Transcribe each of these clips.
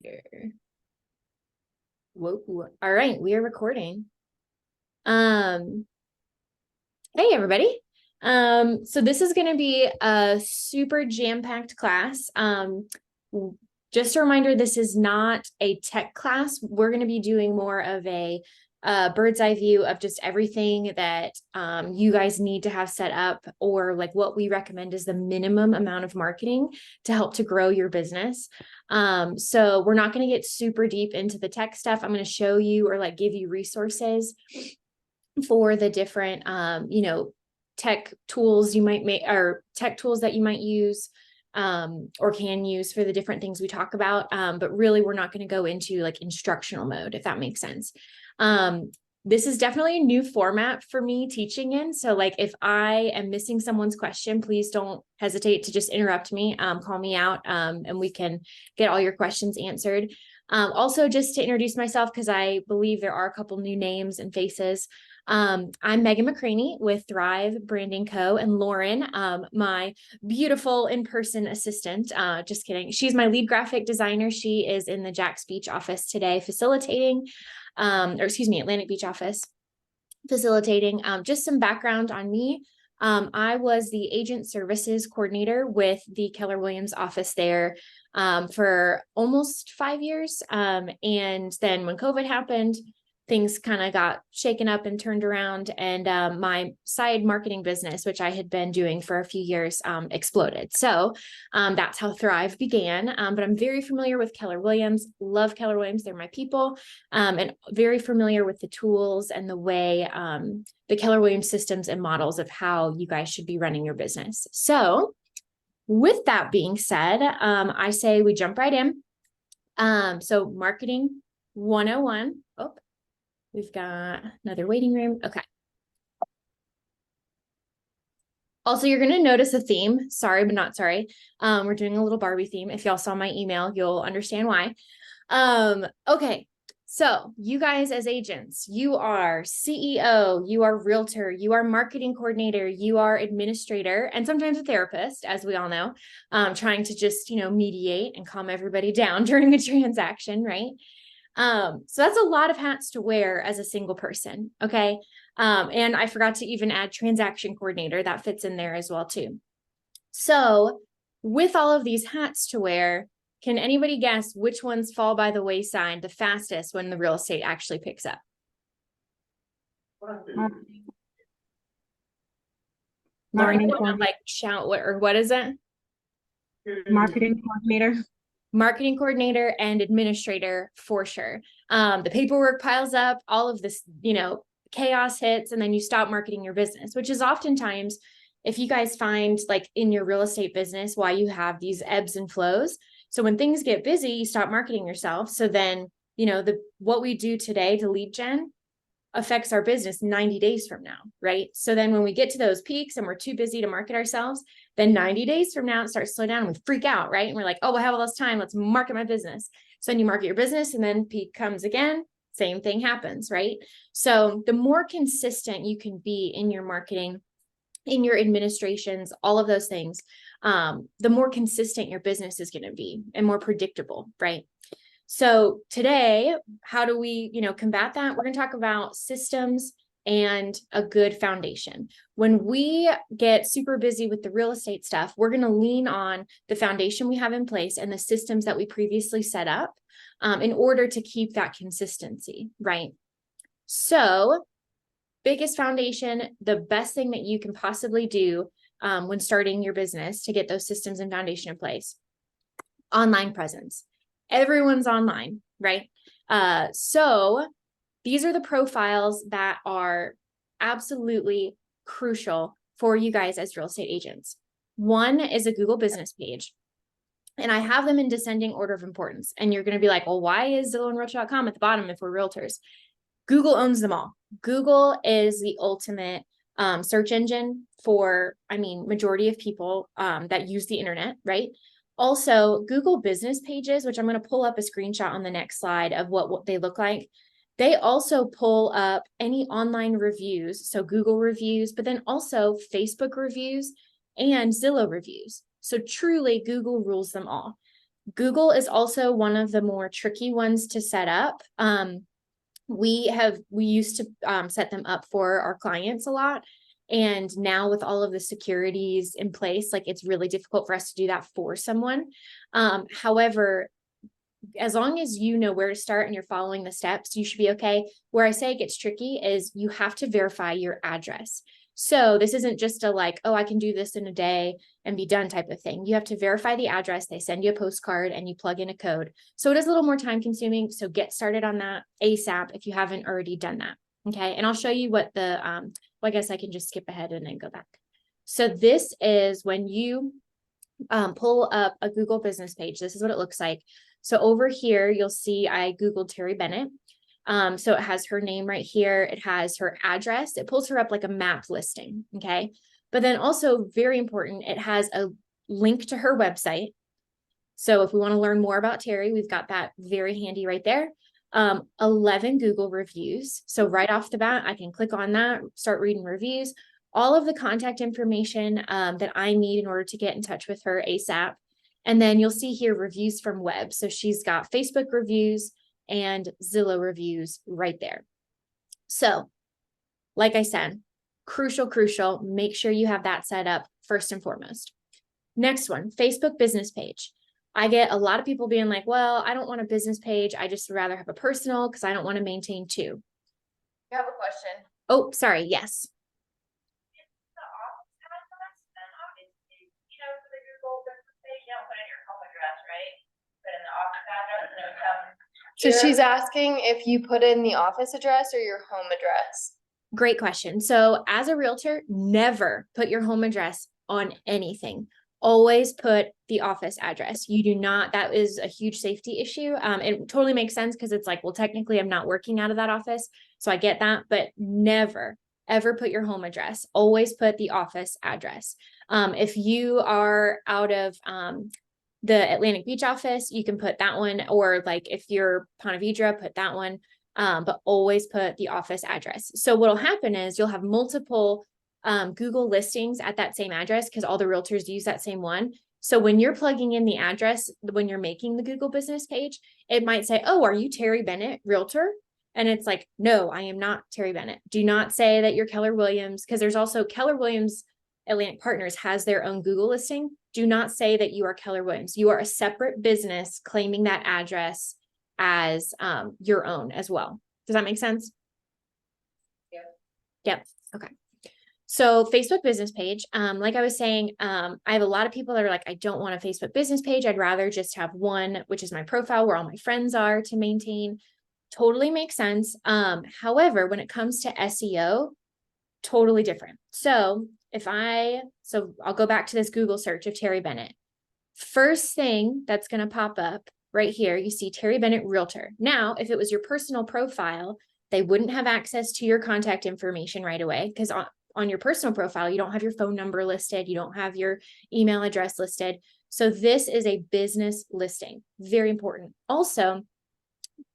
Here. Whoa. All right, we are recording. Hey everybody. So this is going to be a super jam-packed class. Just a reminder, this is not a tech class. We're going to be doing more of a bird's eye view of just everything that you guys need to have set up, or like what we recommend is the minimum amount of marketing to help to grow your business. So we're not going to get super deep into the tech stuff. I'm going to show you or like give you resources for the different, tech tools you might make, or tech tools that you might use or can use for the different things we talk about. But really, we're not going to go into like instructional mode, if that makes sense. This is definitely a new format for me teaching in. So like if I am missing someone's question, please don't hesitate to just interrupt me, call me out, and we can get all your questions answered. Also, just to introduce myself, because I believe there are a couple new names and faces. I'm Megan McCraney with Thrive Branding Co. and Lauren, my beautiful in-person assistant. Just kidding. She's my lead graphic designer. She is in the Jax Beach office today facilitating, Atlantic Beach office facilitating. Just some background on me. I was the agent services coordinator with the Keller Williams office there for almost 5 years. And then when COVID happened, things kind of got shaken up and turned around, and my side marketing business, which I had been doing for a few years, exploded. So that's how Thrive began. But I'm very familiar with Keller Williams, love Keller Williams. They're my people, and very familiar with the tools and the way the Keller Williams systems and models of how you guys should be running your business. So with that being said, I say we jump right in. So marketing 101. Oh, we've got another waiting room. Okay. Also, you're going to notice a theme. Sorry, but not sorry. We're doing a little Barbie theme. If y'all saw my email, you'll understand why. Okay. So you guys as agents, you are CEO, you are realtor, you are marketing coordinator, you are administrator, and sometimes a therapist, as we all know, trying to just, mediate and calm everybody down during a transaction, right? So that's a lot of hats to wear as a single person. Okay. And I forgot to even add transaction coordinator. That fits in there as well too. So with all of these hats to wear, can anybody guess which ones fall by the wayside the fastest when the real estate actually picks up? Lauren, like shout what is it? Marketing coordinator. Marketing coordinator and administrator for sure. The paperwork piles up, all of this, chaos hits, and then you stop marketing your business, which is oftentimes, if you guys find like in your real estate business, why you have these ebbs and flows. So when things get busy, you stop marketing yourself. So then, what we do today to lead gen affects our business 90 days from now, right? So then when we get to those peaks and we're too busy to market ourselves, then 90 days from now, it starts to slow down and we freak out, right? And we're like, oh, I have all this time. Let's market my business. So then you market your business and then peak comes again. Same thing happens, right? So the more consistent you can be in your marketing, in your administrations, all of those things, the more consistent your business is going to be and more predictable, right? So today, how do we, combat that? We're going to talk about systems and a good foundation. When we get super busy with the real estate stuff, we're going to lean on the foundation we have in place and the systems that we previously set up in order to keep that consistency, right? So biggest foundation, the best thing that you can possibly do when starting your business to get those systems and foundation in place, online presence. Everyone's online, right? So these are the profiles that are absolutely crucial for you guys as real estate agents. One is a Google business page. And I have them in descending order of importance. And you're going to be like, well, why is ZillowandRealtor.com at the bottom if we're realtors? Google owns them all. Google is the ultimate search engine for, majority of people that use the internet, right? Also, Google business pages, which I'm going to pull up a screenshot on the next slide of what they look like. They also pull up any online reviews, so Google reviews, but then also Facebook reviews and Zillow reviews. So truly, Google rules them all. Google is also one of the more tricky ones to set up. We used to set them up for our clients a lot. And now with all of the securities in place, like it's really difficult for us to do that for someone. However, as long as you know where to start and you're following the steps, you should be okay. Where I say it gets tricky is you have to verify your address. So this isn't just a like, oh, I can do this in a day and be done type of thing. You have to verify the address. They send you a postcard and you plug in a code. So it is a little more time consuming. So get started on that ASAP if you haven't already done that. Okay. And I'll show you what the, well, I guess I can just skip ahead and then go back. So this is when you pull up a Google business page. This is what it looks like. So over here, you'll see I Googled Terry Bennett. So it has her name right here. It has her address. It pulls her up like a map listing. Okay. But then also very important, it has a link to her website. So if we want to learn more about Terry, we've got that very handy right there. 11 Google reviews. So right off the bat, I can click on that, start reading reviews, all of the contact information that I need in order to get in touch with her ASAP. And then you'll see here reviews from web. So she's got Facebook reviews and Zillow reviews right there. So like I said, crucial, make sure you have that set up first and foremost. Next one, Facebook business page. I get a lot of people being like, well, I don't want a business page. I just rather have a personal because I don't want to maintain two. I have a question. Oh, sorry. Yes. So she's asking if you put in the office address or your home address. Great question. So as a realtor, never put your home address on anything. Always put the office address. You do not, that is a huge safety issue. It totally makes sense because it's like, well, technically I'm not working out of that office. So I get that, but never, ever put your home address. Always put the office address. If you are out of the Atlantic Beach office, you can put that one, or like if you're Ponte Vedra, put that one, but always put the office address. So what'll happen is you'll have multiple Google listings at that same address because all the realtors use that same one. So when you're plugging in the address, when you're making the Google business page, it might say, oh, are you Terry Bennett, realtor? And it's like, no, I am not Terry Bennett. Do not say that you're Keller Williams, because there's also Keller Williams Atlantic Partners has their own Google listing. Do not say that you are Keller Williams. You are a separate business claiming that address as your own as well. Does that make sense? Yeah. Yep. Okay. So Facebook business page, like I was saying, I have a lot of people that are like, I don't want a Facebook business page. I'd rather just have one, which is my profile where all my friends are to maintain. Totally makes sense. However, when it comes to SEO, totally different. So I'll go back to this Google search of Terry Bennett. First thing that's going to pop up right here, you see Terry Bennett Realtor. Now, if it was your personal profile, they wouldn't have access to your contact information right away because on your personal profile, you don't have your phone number listed. You don't have your email address listed. So this is a business listing. Very important. Also,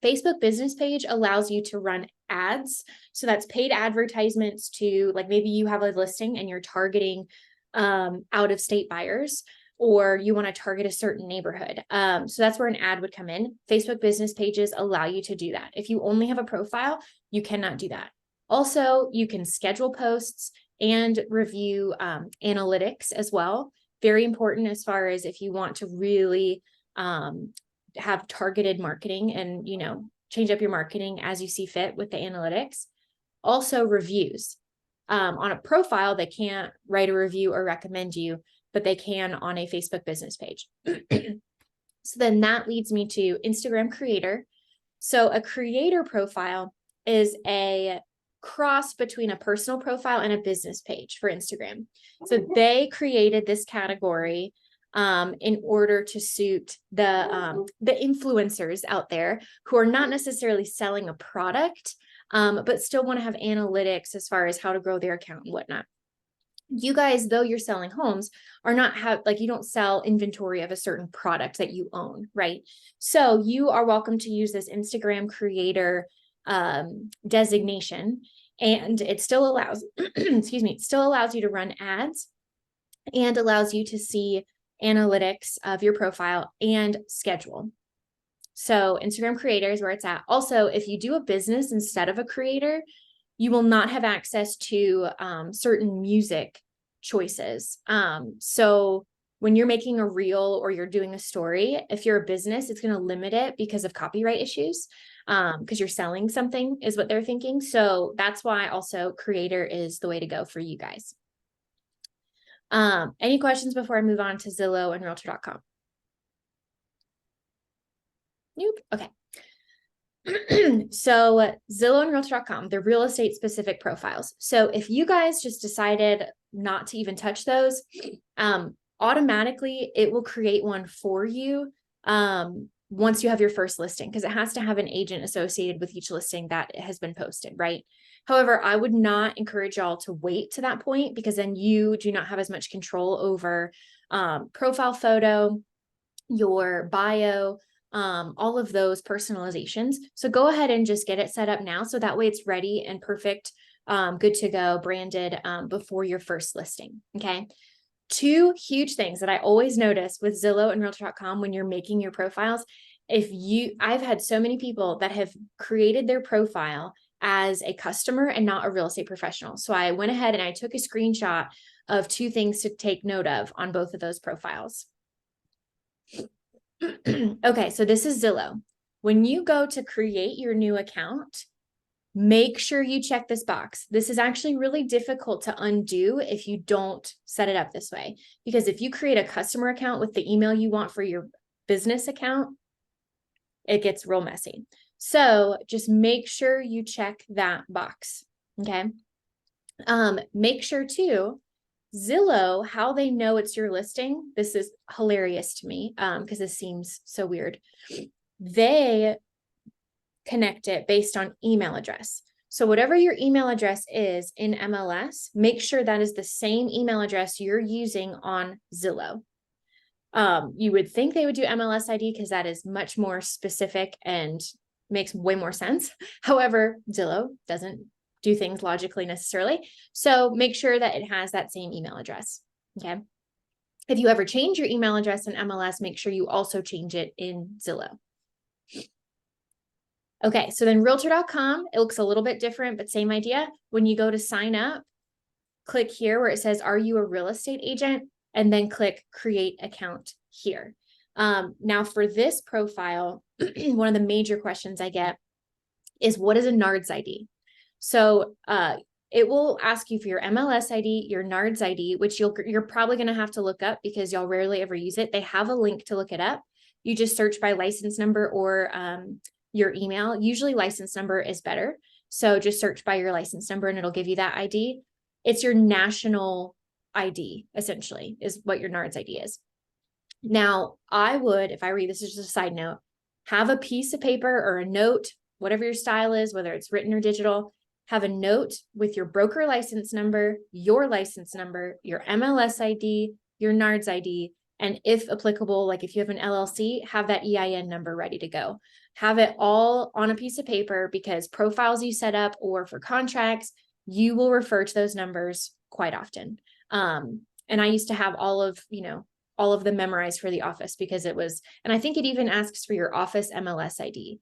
Facebook business page allows you to run ads. So that's paid advertisements to, like, maybe you have a listing and you're targeting out of state buyers, or you want to target a certain neighborhood. So that's where an ad would come in. Facebook business pages allow you to do that. If you only have a profile, you cannot do that. Also, you can schedule posts and review analytics as well. Very important as far as if you want to really have targeted marketing and, change up your marketing as you see fit with the analytics. Also reviews. On a profile, they can't write a review or recommend you, but they can on a Facebook business page. So then that leads me to Instagram creator. So a creator profile is a cross between a personal profile and a business page for Instagram. So they created this category in order to suit the influencers out there who are not necessarily selling a product, but still want to have analytics as far as how to grow their account and whatnot. You guys, though you're selling homes, are not you don't sell inventory of a certain product that you own, right? So you are welcome to use this Instagram creator designation, and it still allows, excuse me, it still allows you to run ads and allows you to see analytics of your profile, and schedule. So Instagram creator is where it's at. Also, if you do a business instead of a creator, you will not have access to certain music choices. So when you're making a reel or you're doing a story, if you're a business, it's going to limit it because of copyright issues, because you're selling something is what they're thinking. So that's why also creator is the way to go for you guys. Any questions before I move on to Zillow and Realtor.com? Nope. Okay. So Zillow and Realtor.com, they're real estate specific profiles. So if you guys just decided not to even touch those, automatically it will create one for you once you have your first listing, because it has to have an agent associated with each listing that has been posted, right? However, I would not encourage y'all to wait to that point, because then you do not have as much control over profile photo, your bio, all of those personalizations. So go ahead and just get it set up now, so that way it's ready and perfect, good to go, branded before your first listing. Okay. Two huge things that I always notice with Zillow and Realtor.com when you're making your profiles. I've had so many people that have created their profile as a customer and not a real estate professional. So I went ahead and I took a screenshot of two things to take note of on both of those profiles. Okay, so this is Zillow. When you go to create your new account, make sure you check this box. This is actually really difficult to undo if you don't set it up this way, because if you create a customer account with the email you want for your business account, it gets real messy. So just make sure you check that box. Okay. Make sure too, Zillow, how they know it's your listing. This is hilarious to me because this seems so weird. They connect it based on email address. So whatever your email address is in MLS, make sure that is the same email address you're using on Zillow. You would think they would do MLS ID because that is much more specific and makes way more sense. However, Zillow doesn't do things logically necessarily. So make sure that it has that same email address. Okay. If you ever change your email address in MLS, make sure you also change it in Zillow. Okay. So then Realtor.com, it looks a little bit different, but same idea. When you go to sign up, click here where it says, are you a real estate agent? And then click create account here. Now for this profile, one of the major questions I get is, what is a NARDS ID? So it will ask you for your MLS ID, your NARDS ID, which you're probably going to have to look up because y'all rarely ever use it. They have a link to look it up. You just search by license number or your email. Usually license number is better. So just search by your license number and it'll give you that ID. It's your national ID, essentially, is what your NARDS ID is. Now, I would, if I read this, is just a side note, have a piece of paper or a note, whatever your style is, whether it's written or digital, have a note with your broker license number, your MLS ID, your NARDS ID, and if applicable, like if you have an LLC, have that EIN number ready to go. Have it all on a piece of paper, because profiles you set up or for contracts, you will refer to those numbers quite often. And I used to have all of them memorized for the office because it was, and I think it even asks for your office MLS ID.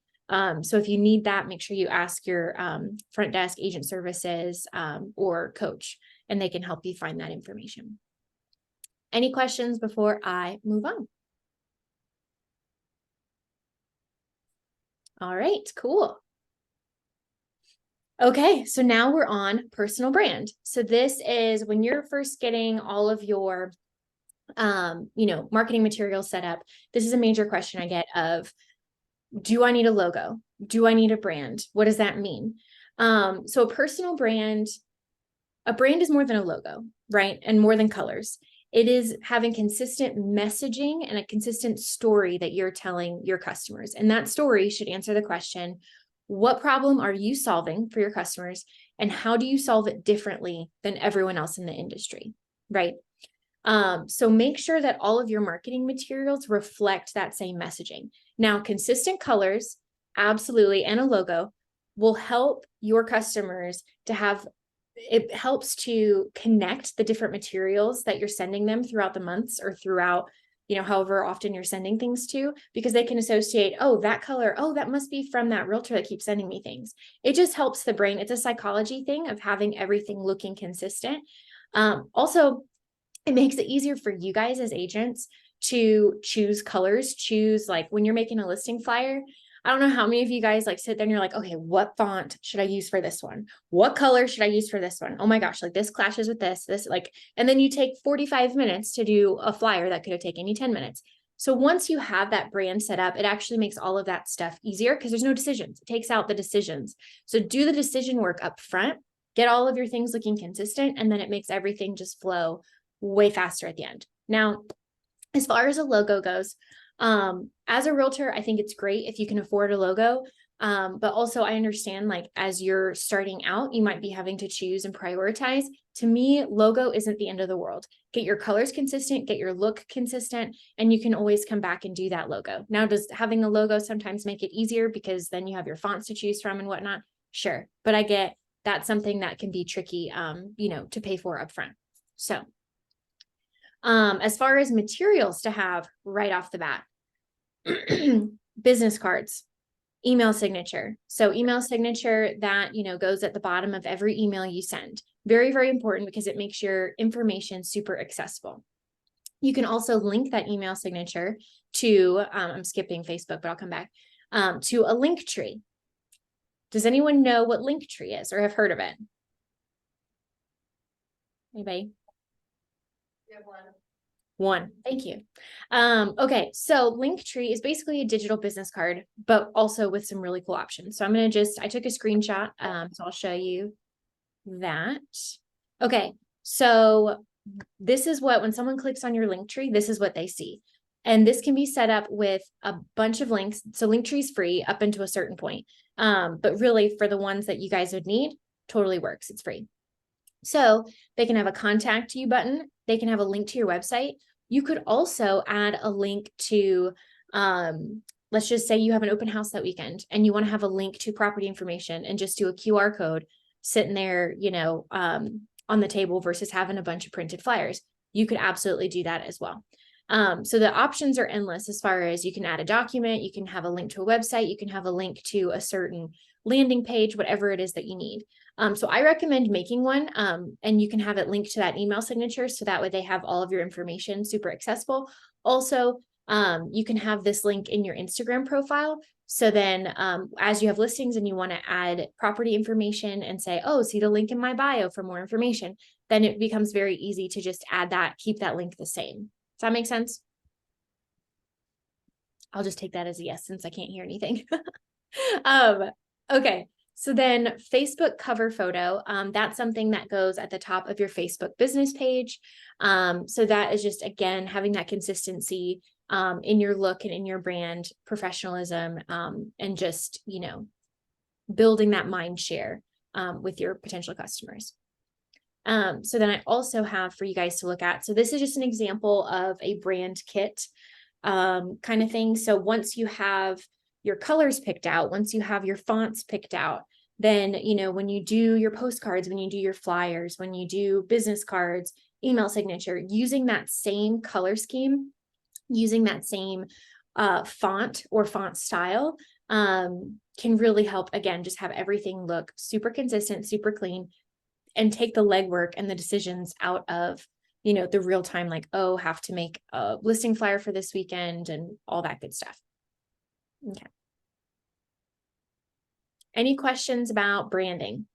So if you need that, make sure you ask your front desk, agent services, or coach, and they can help you find that information. Any questions before I move on? All right, cool. Okay, so now we're on personal brand. So this is when you're first getting all of your marketing materials set up. This is a major question I get of, do I need a logo? Do I need a brand? What does that mean? So a personal brand, a brand is more than a logo, right? And more than colors. It is having consistent messaging and a consistent story that you're telling your customers. And that story should answer the question, what problem are you solving for your customers? And how do you solve it differently than everyone else in the industry, right? So make sure that all of your marketing materials reflect that same messaging. Now, consistent colors, absolutely, and a logo will help your customers to have, it helps to connect the different materials that you're sending them throughout the months or throughout however often you're sending things to, because they can associate, oh, that color, oh, that must be from that realtor that keeps sending me things. It just helps the brain. It's a psychology thing of having everything looking consistent. Also, it makes it easier for you guys as agents to choose colors, like when you're making a listing flyer. I don't know how many of you guys like sit there and you're like, okay, what font should I use for this one? What color should I use for this one? Oh my gosh, like this clashes with this, like, and then you take 45 minutes to do a flyer that could have taken you 10 minutes. So once you have that brand set up, it actually makes all of that stuff easier because there's no decisions. It takes out the decisions. So do the decision work up front, get all of your things looking consistent, and then it makes everything just flow way faster at the end. Now, as far as a logo goes, as a realtor, I think it's great if you can afford a logo. But also I understand, like, as you're starting out, you might be having to choose and prioritize. To me, logo isn't the end of the world. Get your colors consistent, get your look consistent, and you can always come back and do that logo. Now, does having a logo sometimes make it easier because then you have your fonts to choose from and whatnot? Sure. But I get that's something that can be tricky, to pay for upfront. So, as far as materials to have right off the bat, business cards, email signature. So email signature that, goes at the bottom of every email you send. Very, very important because it makes your information super accessible. You can also link that email signature to, I'm skipping Facebook, but I'll come back, to a link tree. Does anyone know what link tree is or have heard of it? Anybody? One. Thank you. Okay. So Linktree is basically a digital business card, but also with some really cool options. So I'm going to I took a screenshot. So I'll show you that. Okay. So this is when someone clicks on your Linktree, this is what they see. And this can be set up with a bunch of links. So Linktree is free up until a certain point. But really for the ones that you guys would need, totally works. It's free. So they can have a contact you button. They can have a link to your website. You could also add a link to, let's just say you have an open house that weekend and you want to have a link to property information and just do a QR code sitting there, on the table versus having a bunch of printed flyers. You could absolutely do that as well. So the options are endless as far as you can add a document, you can have a link to a website, you can have a link to a certain landing page, whatever it is that you need. So I recommend making one, and you can have it linked to that email signature. So that way they have all of your information super accessible. Also, you can have this link in your Instagram profile. So then as you have listings and you want to add property information and say, oh, see the link in my bio for more information, then it becomes very easy to just add that, keep that link the same. Does that make sense? I'll just take that as a yes, since I can't hear anything. Okay. So then Facebook cover photo, that's something that goes at the top of your Facebook business page. So that is just, again, having that consistency in your look and in your brand professionalism, and just, building that mind share with your potential customers. So then I also have for you guys to look at. So this is just an example of a brand kit kind of thing. So once you have your colors picked out, once you have your fonts picked out, then, when you do your postcards, when you do your flyers, when you do business cards, email signature, using that same color scheme, using that same font or font style can really help, again, just have everything look super consistent, super clean, and take the legwork and the decisions out of, the real time, like, oh, have to make a listing flyer for this weekend and all that good stuff. Okay. Any questions about branding?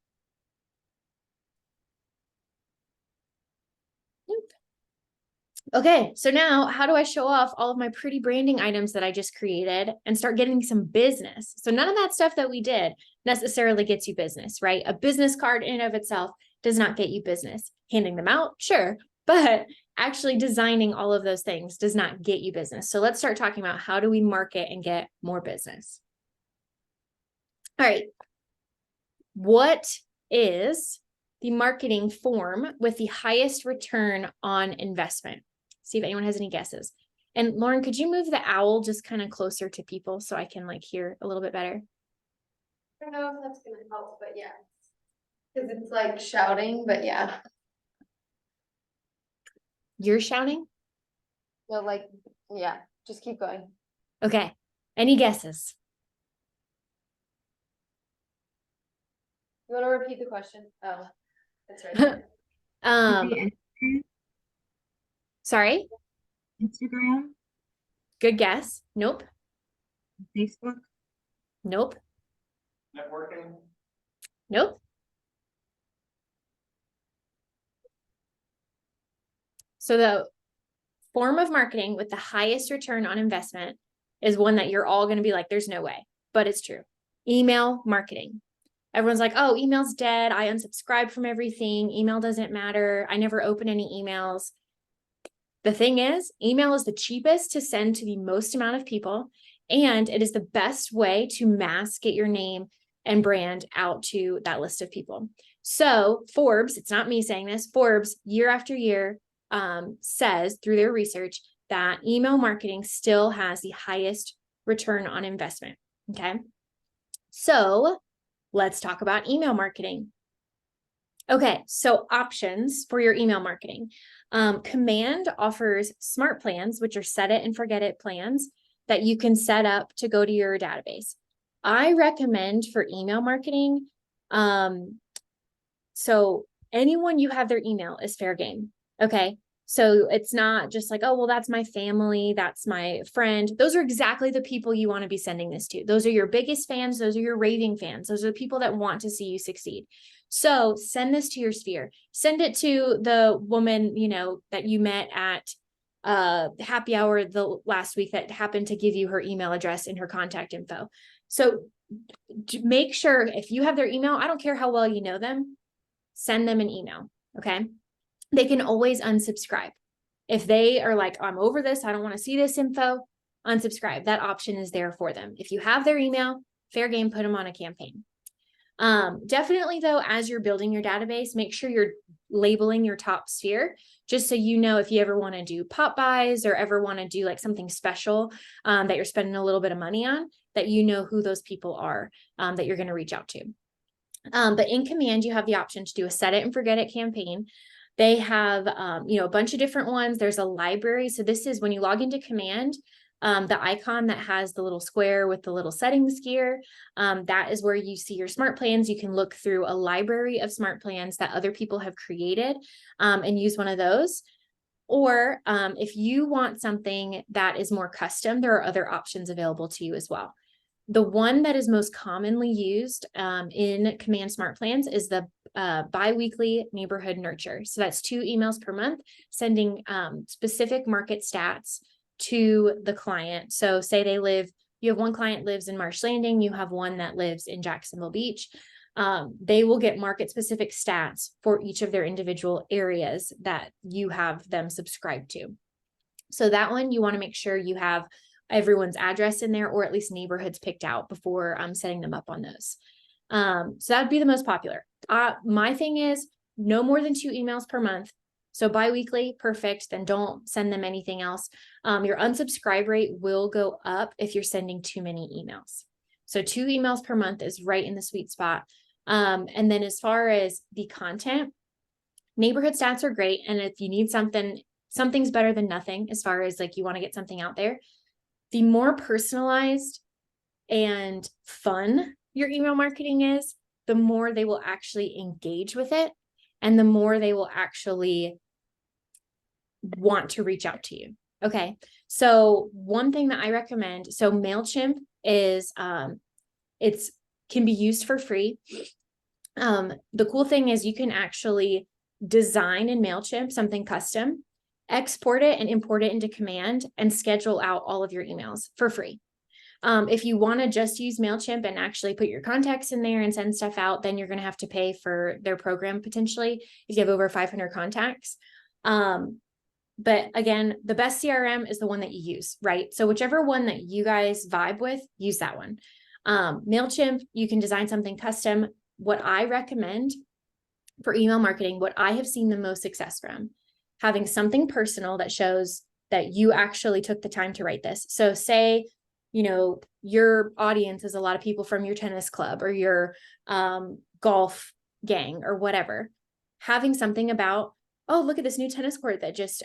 Nope. Okay, so now how do I show off all of my pretty branding items that I just created and start getting some business? So none of that stuff that we did necessarily gets you business, right? A business card in and of itself does not get you business. Handing them out, sure, but actually designing all of those things does not get you business. So let's start talking about how do we market and get more business. All right. What is the marketing form with the highest return on investment? See if anyone has any guesses. And Lauren, could you move the owl just kind of closer to people so I can hear a little bit better? I don't know if that's gonna help, but yeah. Cause it's like shouting, but yeah. You're shouting? Well, like Yeah, just keep going. Okay. Any guesses? You want to repeat the question? Oh, that's right there. Maybe Sorry, Instagram, good guess. Nope. Facebook. Nope. Networking. Nope. So the form of marketing with the highest return on investment is one that you're all going to be like, there's no way, but it's true. Email marketing. Everyone's like, oh, email's dead. I unsubscribe from everything. Email doesn't matter. I never open any emails. The thing is, email is the cheapest to send to the most amount of people, and it is the best way to mass get your name and brand out to that list of people. So Forbes, it's not me saying this, Forbes year after year says through their research that email marketing still has the highest return on investment. Okay. So let's talk about email marketing. Okay, so options for your email marketing. Command offers smart plans, which are set it and forget it plans that you can set up to go to your database. I recommend for email marketing, so anyone you have their email is fair game. Okay. So it's not just like, oh, well, that's my family, that's my friend. Those are exactly the people you want to be sending this to. Those are your biggest fans. Those are your raving fans. Those are the people that want to see you succeed. So send this to your sphere. Send it to the woman, that you met at happy hour the last week that happened to give you her email address and her contact info. So make sure if you have their email, I don't care how well you know them, send them an email. Okay. They can always unsubscribe. If they are like, I'm over this, I don't want to see this info, unsubscribe. That option is there for them. If you have their email, fair game, put them on a campaign. Definitely though, as you're building your database, make sure you're labeling your top sphere, just so you know if you ever want to do pop buys or ever want to do like something special that you're spending a little bit of money on, that you know who those people are that you're going to reach out to. But in Command, you have the option to do a set it and forget it campaign. They have, a bunch of different ones. There's a library. So this is when you log into Command, the icon that has the little square with the little settings gear, that is where you see your smart plans. You can look through a library of smart plans that other people have created and use one of those. Or if you want something that is more custom, there are other options available to you as well. The one that is most commonly used in Command Smart Plans is the biweekly neighborhood nurture. So that's 2 emails per month, sending specific market stats to the client. So say you have one client lives in Marsh Landing, you have one that lives in Jacksonville Beach. They will get market specific stats for each of their individual areas that you have them subscribe to. So that one, you want to make sure you have everyone's address in there, or at least neighborhoods picked out before setting them up on those. So that'd be the most popular. My thing is no more than 2 emails per month. So biweekly, perfect. Then don't send them anything else. Your unsubscribe rate will go up if you're sending too many emails. So 2 emails per month is right in the sweet spot. And then as far as the content, neighborhood stats are great. And if you need something's better than nothing as far as like you want to get something out there. The more personalized and fun your email marketing is, the more they will actually engage with it and the more they will actually want to reach out to you. Okay. So one thing that I recommend, so MailChimp is, can be used for free. The cool thing is you can actually design in MailChimp something custom, export it and import it into Command and schedule out all of your emails for free. If you want to just use MailChimp and actually put your contacts in there and send stuff out, then you're going to have to pay for their program potentially if you have over 500 contacts. But again, the best CRM is the one that you use, right? So whichever one that you guys vibe with, use that one. MailChimp, you can design something custom. What I recommend for email marketing, what I have seen the most success from, having something personal that shows that you actually took the time to write this. So say, your audience is a lot of people from your tennis club or your golf gang or whatever. Having something about, oh, look at this new tennis court that just,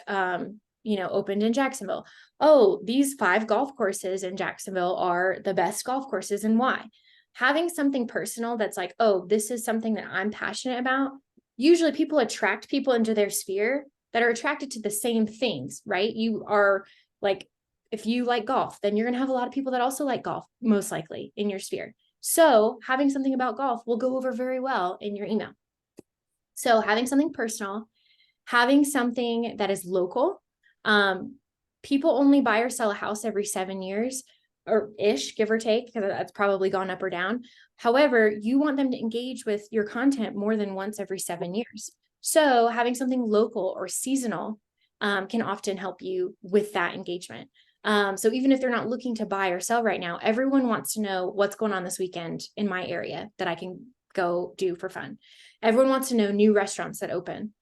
opened in Jacksonville. Oh, these 5 golf courses in Jacksonville are the best golf courses and why. Having something personal that's like, oh, this is something that I'm passionate about. Usually people attract people into their sphere that are attracted to the same things, right? You are like, if you like golf, then you're going to have a lot of people that also like golf, most likely in your sphere. So having something about golf will go over very well in your email. So having something personal, having something that is local. People only buy or sell a house every 7 years or ish, give or take, because that's probably gone up or down. However, you want them to engage with your content more than once every 7 years. So having something local or seasonal can often help you with that engagement. So even if they're not looking to buy or sell right now, everyone wants to know what's going on this weekend in my area that I can go do for fun. Everyone wants to know new restaurants that open.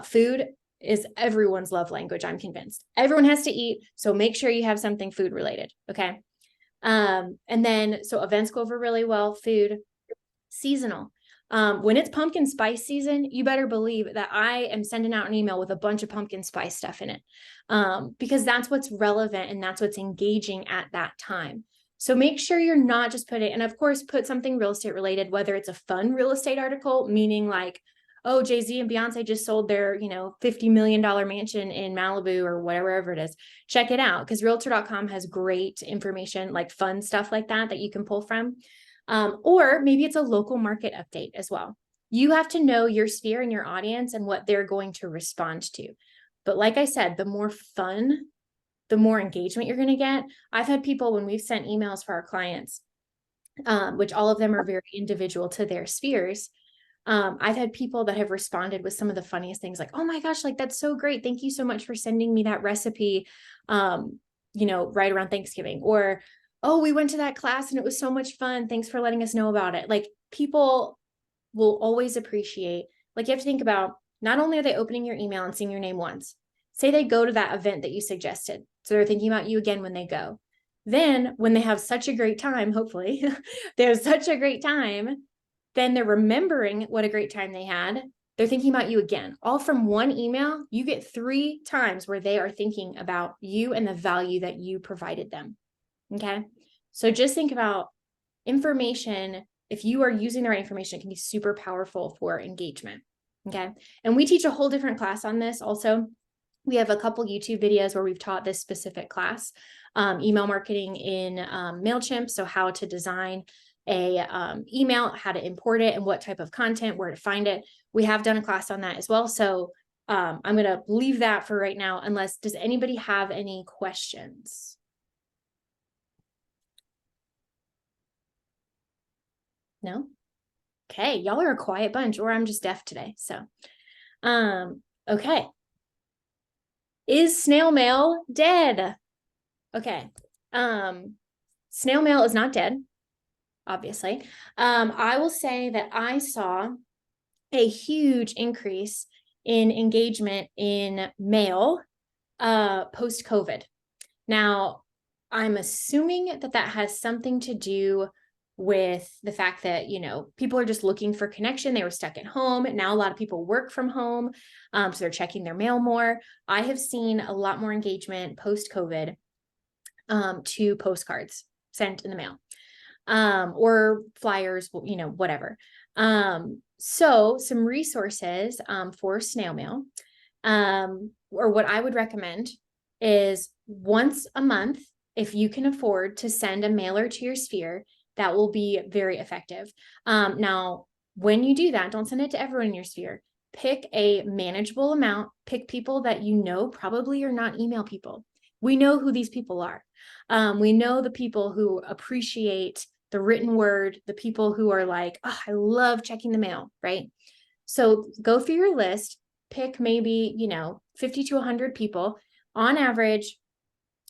Food is everyone's love language, I'm convinced. Everyone has to eat, so make sure you have something food related, okay? And then, so events go over really well, food, seasonal. When it's pumpkin spice season, you better believe that I am sending out an email with a bunch of pumpkin spice stuff in it, because that's what's relevant and that's what's engaging at that time. So make sure you're not just putting, and of course, put something real estate related, whether it's a fun real estate article, meaning like, oh, Jay-Z and Beyonce just sold their, $50 million mansion in Malibu or wherever it is. Check it out, because realtor.com has great information, like fun stuff like that you can pull from. Or maybe it's a local market update as well. You have to know your sphere and your audience and what they're going to respond to. But like I said, the more fun, the more engagement you're going to get. I've had people, when we've sent emails for our clients, which all of them are very individual to their spheres, I've had people that have responded with some of the funniest things, like, oh my gosh, like, that's so great. Thank you so much for sending me that recipe, right around Thanksgiving. Or, oh, we went to that class and it was so much fun. Thanks for letting us know about it. Like, people will always appreciate, like, you have to think about, not only are they opening your email and seeing your name once, say they go to that event that you suggested. So they're thinking about you again when they go. Then when they have such a great time, hopefully they have such a great time, then they're remembering what a great time they had. They're thinking about you again. All from one email, you get 3 times where they are thinking about you and the value that you provided them. Okay. So just think about information. If you are using the right information, it can be super powerful for engagement. Okay. And we teach a whole different class on this also. We have a couple YouTube videos where we've taught this specific class, email marketing in MailChimp. So how to design a email, how to import it, and what type of content, where to find it. We have done a class on that as well. So I'm going to leave that for right now, unless, does anybody have any questions? No? Okay, y'all are a quiet bunch, or I'm just deaf today. So, okay. Is snail mail dead? Okay. Snail mail is not dead, obviously. I will say that I saw a huge increase in engagement in mail post-COVID. Now, I'm assuming that that has something to do with the fact that, people are just looking for connection. They were stuck at home. Now a lot of people work from home, so they're checking their mail more. I have seen a lot more engagement post-COVID to postcards sent in the mail, or flyers, whatever. So some resources for snail mail, or what I would recommend is once a month, if you can afford to send a mailer to your sphere, that will be very effective. Now, when you do that, don't send it to everyone in your sphere. Pick a manageable amount. Pick people that probably are not email people. We know who these people are. We know the people who appreciate the written word, the people who are like, oh, I love checking the mail, right? So go through your list, pick maybe, 50 to 100 people. On average,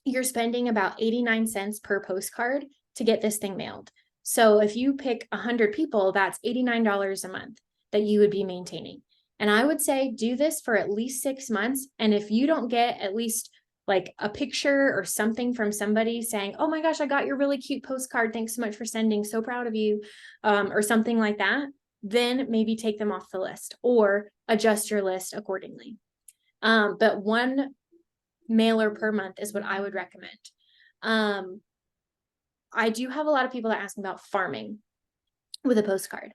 you're spending about 89 cents per postcard to get this thing mailed. So if you pick 100 people, that's $89 a month that you would be maintaining. And I would say do this for at least 6 months. And if you don't get at least like a picture or something from somebody saying, oh my gosh, I got your really cute postcard, thanks so much for sending, so proud of you, or something like that, then maybe take them off the list or adjust your list accordingly. But one mailer per month is what I would recommend. I do have a lot of people that ask me about farming with a postcard.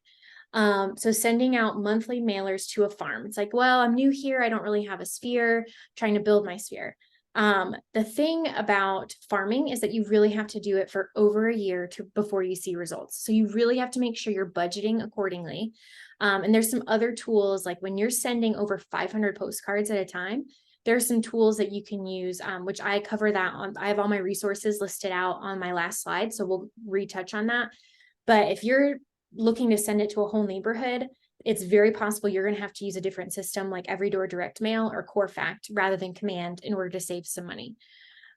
So sending out monthly mailers to a farm. It's like, well, I'm new here. I don't really have a sphere, trying to build my sphere. The thing about farming is that you really have to do it for over a year before you see results. So you really have to make sure you're budgeting accordingly. And there's some other tools, like when you're sending over 500 postcards at a time, there are some tools that you can use, which I cover that on. I have all my resources listed out on my last slide, so we'll retouch on that. But if you're looking to send it to a whole neighborhood, it's very possible you're going to have to use a different system like Everydoor Direct Mail or CoreFact rather than Command in order to save some money.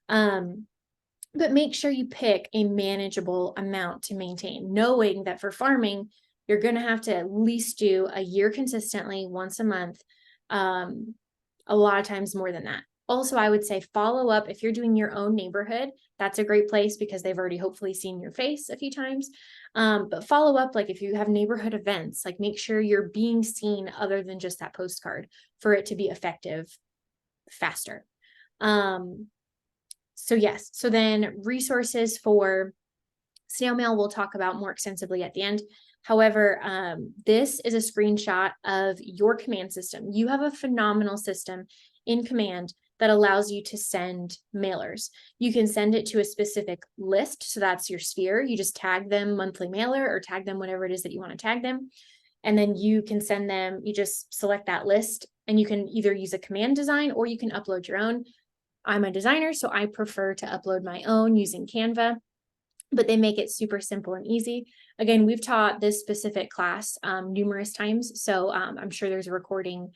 But make sure you pick a manageable amount to maintain, knowing that for farming, you're going to have to at least do a year consistently, once a month, a lot of times more than that. Also, I would say follow up. If you're doing your own neighborhood, that's a great place because they've already hopefully seen your face a few times. But follow up, like if you have neighborhood events, like make sure you're being seen other than just that postcard for it to be effective faster. So yes, so then resources for snail mail, we'll talk about more extensively at the end. However, this is a screenshot of your command system. You have a phenomenal system in Command that allows you to send mailers. You can send it to a specific list. So that's your sphere. You just tag them monthly mailer or tag them whatever it is that you want to tag them. And then you can send them, you just select that list and you can either use a command design or you can upload your own. I'm a designer, so I prefer to upload my own using Canva, but they make it super simple and easy. Again, we've taught this specific class numerous times. So I'm sure there's a recording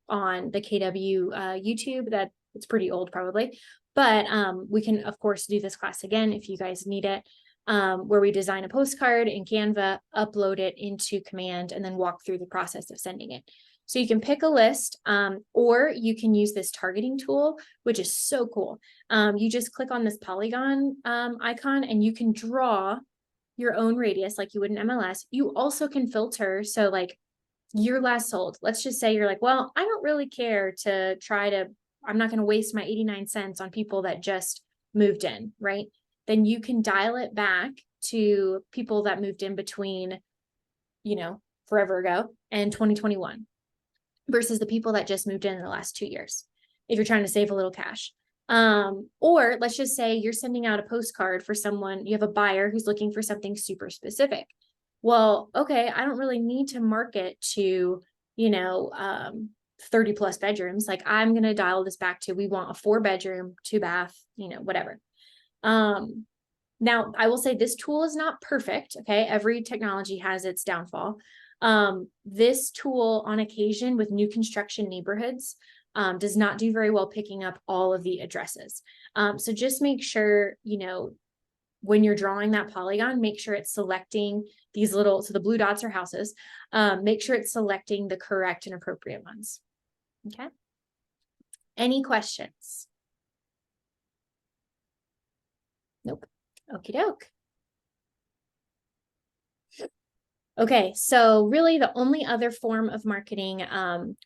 on the KW YouTube that it's pretty old probably, but we can of course do this class again if you guys need it, where we design a postcard in Canva, upload it into Command, and then walk through the process of sending it. So you can pick a list, or you can use this targeting tool, which is so cool. You just click on this polygon icon and you can draw your own radius like you would in MLS. You also can filter. So like year last sold, let's just say you're like, well, I don't really care to I'm not going to waste my 89 cents on people that just moved in, right? Then you can dial it back to people that moved in between, forever ago and 2021 versus the people that just moved in the last 2 years, if you're trying to save a little cash. Or let's just say you're sending out a postcard for someone, you have a buyer who's looking for something super specific. Well, okay, I don't really need to market to, 30 plus bedrooms. Like I'm going to dial this back to, we want a 4-bedroom, 2-bath, whatever. Now I will say this tool is not perfect. Okay. Every technology has its downfall. This tool on occasion with new construction neighborhoods does not do very well picking up all of the addresses. So just make sure, when you're drawing that polygon, make sure it's selecting these so the blue dots are houses, make sure it's selecting the correct and appropriate ones. Okay. Any questions? Nope. Okie doke. Okay, so really the only other form of marketing,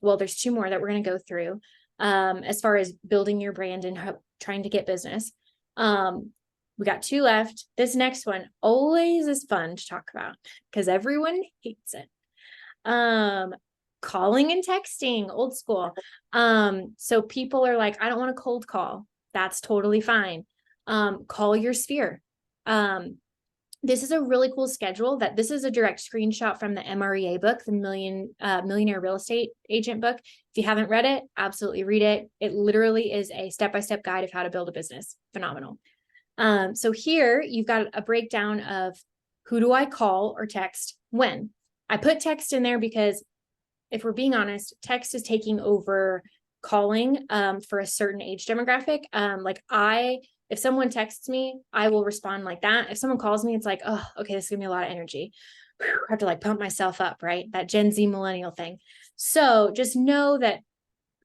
well, there's 2 more that we're going to go through as far as building your brand and trying to get business. We got 2 left. This next one always is fun to talk about because everyone hates it. Calling and texting, old school. So people are like, I don't want a cold call. That's totally fine. Call your sphere. This is a really cool schedule this is a direct screenshot from the MREA book, the Millionaire Real Estate Agent book. If you haven't read it, absolutely read it. It literally is a step-by-step guide of how to build a business. Phenomenal. So here you've got a breakdown of who do I call or text when. I put text in there because if we're being honest, text is taking over calling for a certain age demographic. If someone texts me, I will respond like that. If someone calls me, it's like, oh, okay, this is gonna be a lot of energy. I have to pump myself up, right? That Gen Z millennial thing. So just know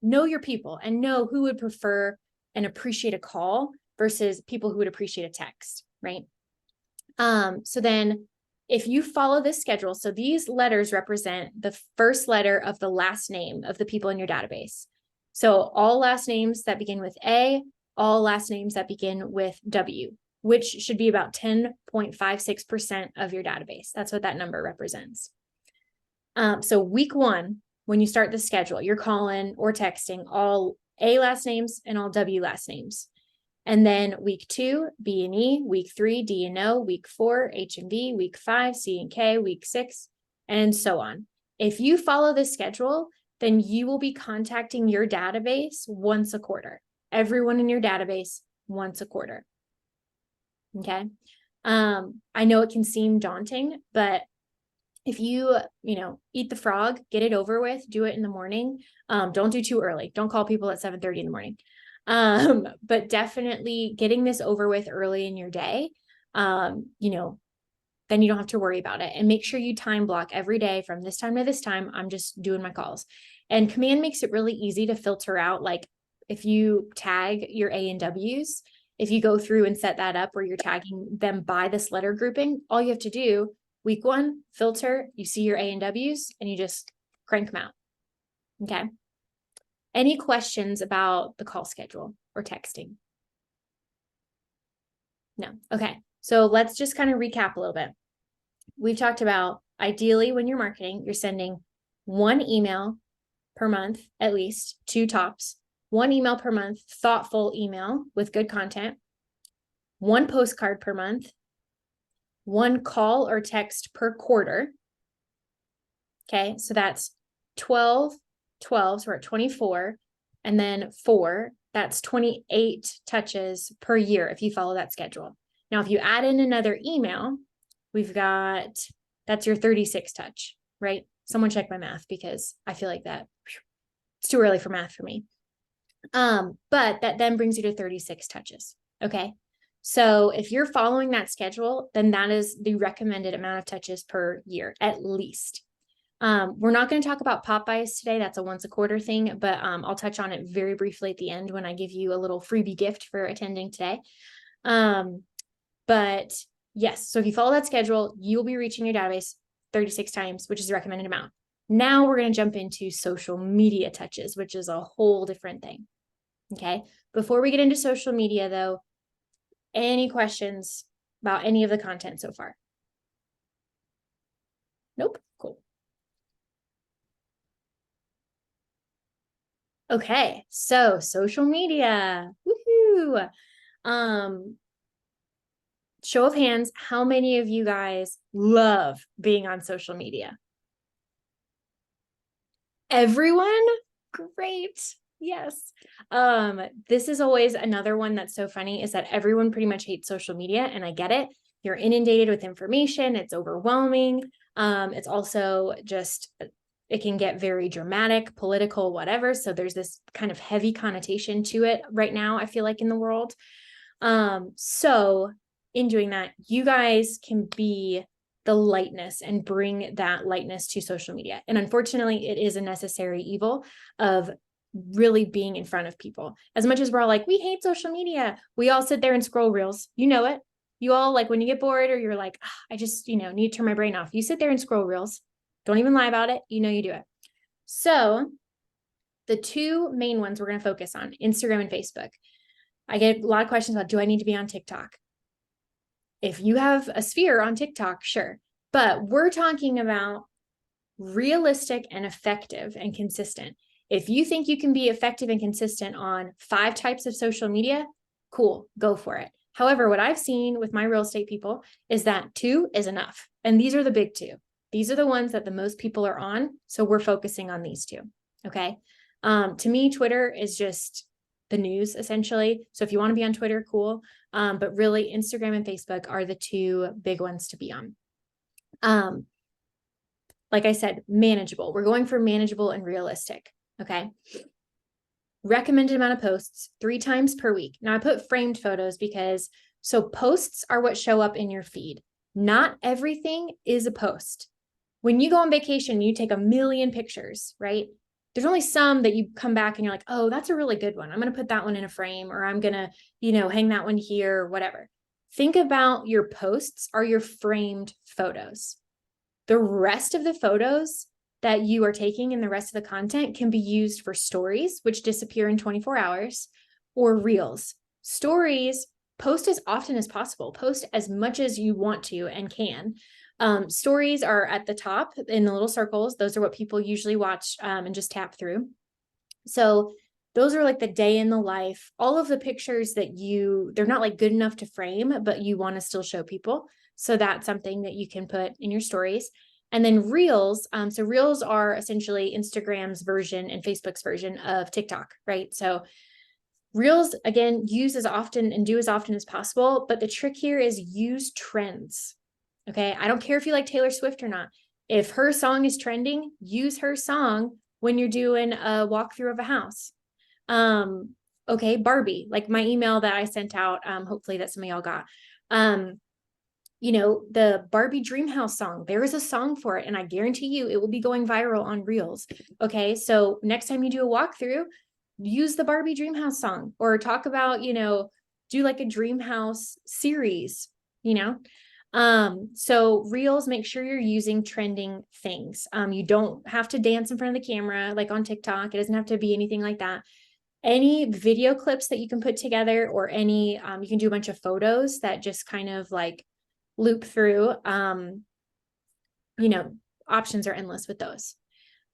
your people and know who would prefer and appreciate a call versus people who would appreciate a text, right? So then if you follow this schedule, so these letters represent the first letter of the last name of the people in your database. So all last names that begin with A, all last names that begin with W, which should be about 10.56% of your database. That's what that number represents. So week 1, when you start the schedule, you're calling or texting all A last names and all W last names. And then week 2, B and E, week 3, D and O, week 4, H and V, week 5, C and K, week 6, and so on. If you follow this schedule, then you will be contacting your database once a quarter. Everyone in your database once a quarter. Okay. I know it can seem daunting, but if you eat the frog, get it over with, do it in the morning. Don't do too early. Don't call people at 7:30 in the morning. But definitely getting this over with early in your day, then you don't have to worry about it. And make sure you time block every day from this time to this time. I'm just doing my calls. And Command makes it really easy to filter out. Like if you tag your A and W's, if you go through and set that up where you're tagging them by this letter grouping, all you have to do, week 1, filter, you see your A and W's, and you just crank them out. Okay. Any questions about the call schedule or texting? No. Okay. So let's just kind of recap a little bit. We've talked about ideally when you're marketing, you're sending 1 email per month, at least 2 tops, 1 email per month, thoughtful email with good content, 1 postcard per month, 1 call or text per quarter. Okay. So that's 12, so we're at 24, and then 4, that's 28 touches per year if you follow that schedule. Now, if you add in another email, that's your 36 touch, right? Someone check my math because I feel like it's too early for math for me. But that then brings you to 36 touches. Okay. So if you're following that schedule, then that is the recommended amount of touches per year, at least. We're not going to talk about pop buys today. That's a once a quarter thing, but I'll touch on it very briefly at the end when I give you a little freebie gift for attending today. But yes, so if you follow that schedule, you'll be reaching your database 36 times, which is the recommended amount. Now we're going to jump into social media touches, which is a whole different thing. Okay. Before we get into social media though, any questions about any of the content so far? Nope. Cool. Okay, so social media. Woohoo! Show of hands, how many of you guys love being on social media? Everyone? Great. Yes. This is always another one that's so funny is that everyone pretty much hates social media, and I get it. You're inundated with information. It's overwhelming. It's also just, it can get very dramatic, political, whatever. So there's this kind of heavy connotation to it right now, I feel like, in the world. So in doing that, you guys can be the lightness and bring that lightness to social media. And unfortunately, it is a necessary evil of really being in front of people. As much as we're all like, we hate social media, we all sit there and scroll reels. You know it. You all, like, when you get bored or you're like, I just, need to turn my brain off. You sit there and scroll reels. Don't even lie about it. You do it. So the 2 main ones we're going to focus on, Instagram and Facebook. I get a lot of questions about, do I need to be on TikTok? If you have a sphere on TikTok, sure. But we're talking about realistic and effective and consistent. If you think you can be effective and consistent on 5 types of social media, cool, go for it. However, what I've seen with my real estate people is that 2 is enough. And these are the big 2. These are the ones that the most people are on. So we're focusing on these 2. Okay. To me, Twitter is just the news essentially. So if you want to be on Twitter, cool. But really Instagram and Facebook are the 2 big ones to be on. Like I said, manageable. We're going for manageable and realistic. Okay. Recommended amount of posts 3 times per week. Now I put framed photos because posts are what show up in your feed. Not everything is a post. When you go on vacation, you take a million pictures, right? There's only some that you come back and you're like, oh, that's a really good one. I'm going to put that one in a frame, or I'm going to, hang that one here, or whatever. Think about your posts are your framed photos. The rest of the photos that you are taking and the rest of the content can be used for stories, which disappear in 24 hours, or reels. Stories, post as often as possible, post as much as you want to and can. Stories are at the top in the little circles. Those are what people usually watch and just tap through. So those are like the day in the life, all of the pictures that they're not like good enough to frame, but you want to still show people. So that's something that you can put in your stories. And then reels. So reels are essentially Instagram's version and Facebook's version of TikTok, right? So reels, again, use as often and do as often as possible. But the trick here is use trends. Okay. I don't care if you like Taylor Swift or not. If her song is trending, use her song when you're doing a walkthrough of a house. Okay, Barbie, like my email that I sent out, hopefully that some of y'all got. The Barbie Dream House song, there is a song for it, and I guarantee you it will be going viral on Reels. Okay, so next time you do a walkthrough, use the Barbie Dream House song, or talk about, do like a Dream House series, So Reels, make sure you're using trending things. You don't have to dance in front of the camera like on TikTok. It doesn't have to be anything like that. Any video clips that you can put together, or any, you can do a bunch of photos that just kind of like loop through, options are endless with those.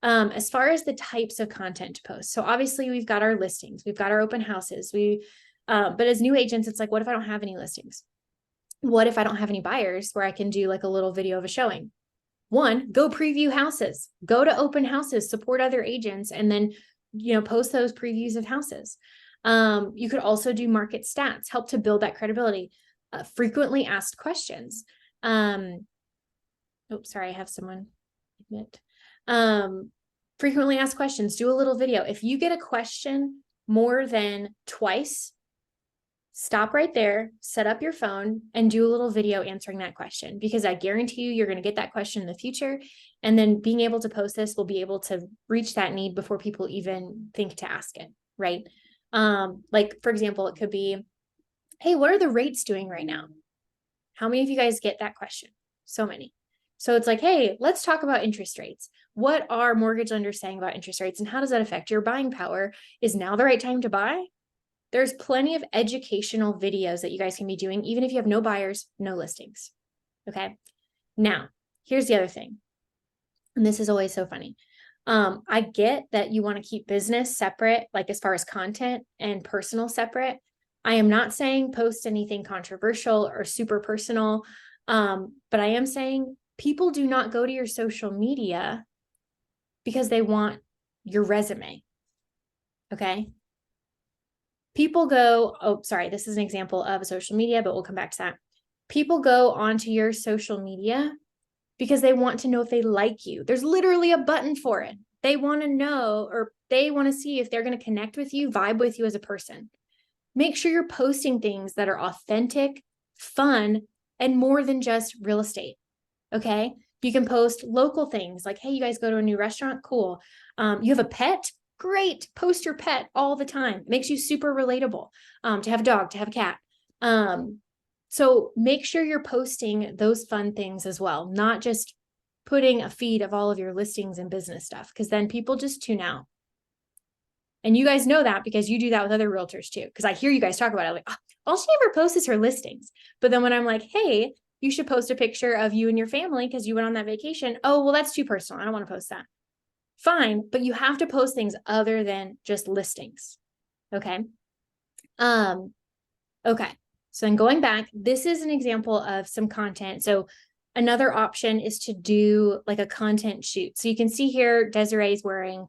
As far as the types of content to post. So obviously we've got our listings, we've got our open houses, but as new agents, it's like, what if I don't have any listings? What if I don't have any buyers where I can do like a little video of a showing? One, go preview houses, go to open houses, support other agents, and then, post those previews of houses. You could also do market stats, help to build that credibility, frequently asked questions. I have someone admit. Frequently asked questions, do a little video. If you get a question more than twice, stop right there, set up your phone, and do a little video answering that question, because I guarantee you, you're going to get that question in the future. And then being able to post this will be able to reach that need before people even think to ask it, right? Like, for example, it could be, hey, what are the rates doing right now? How many of you guys get that question? So many. So it's like, hey, let's talk about interest rates. What are mortgage lenders saying about interest rates, and how does that affect your buying power? Is now the right time to buy? There's plenty of educational videos that you guys can be doing, even if you have no buyers, no listings. Okay. Now, here's the other thing. And this is always so funny. I get that you want to keep business separate, like as far as content, and personal separate. I am not saying post anything controversial or super personal. But I am saying people do not go to your social media because they want your resume. Okay. People go, this is an example of a social media, but we'll come back to that. People go onto your social media because they want to know if they like you. There's literally a button for it. They want to know, or they want to see if they're going to connect with you, vibe with you as a person. Make sure you're posting things that are authentic, fun, and more than just real estate. Okay. You can post local things like, hey, you guys go to a new restaurant? Cool. You have a pet? Great. Post your pet all the time. It makes you super relatable. To have a dog, to have a cat. So make sure you're posting those fun things as well, not just putting a feed of all of your listings and business stuff, because then people just tune out. And you guys know that because you do that with other realtors too. Because I hear you guys talk about it, like, oh, all she ever posts is her listings. But then when I'm like, hey, you should post a picture of you and your family because you went on that vacation. Oh, well, that's too personal. I don't want to post that. Fine, but you have to post things other than just listings. Okay. Okay. So then going back, this is an example of some content. So another option is to do like a content shoot. So you can see here, Desiree's wearing,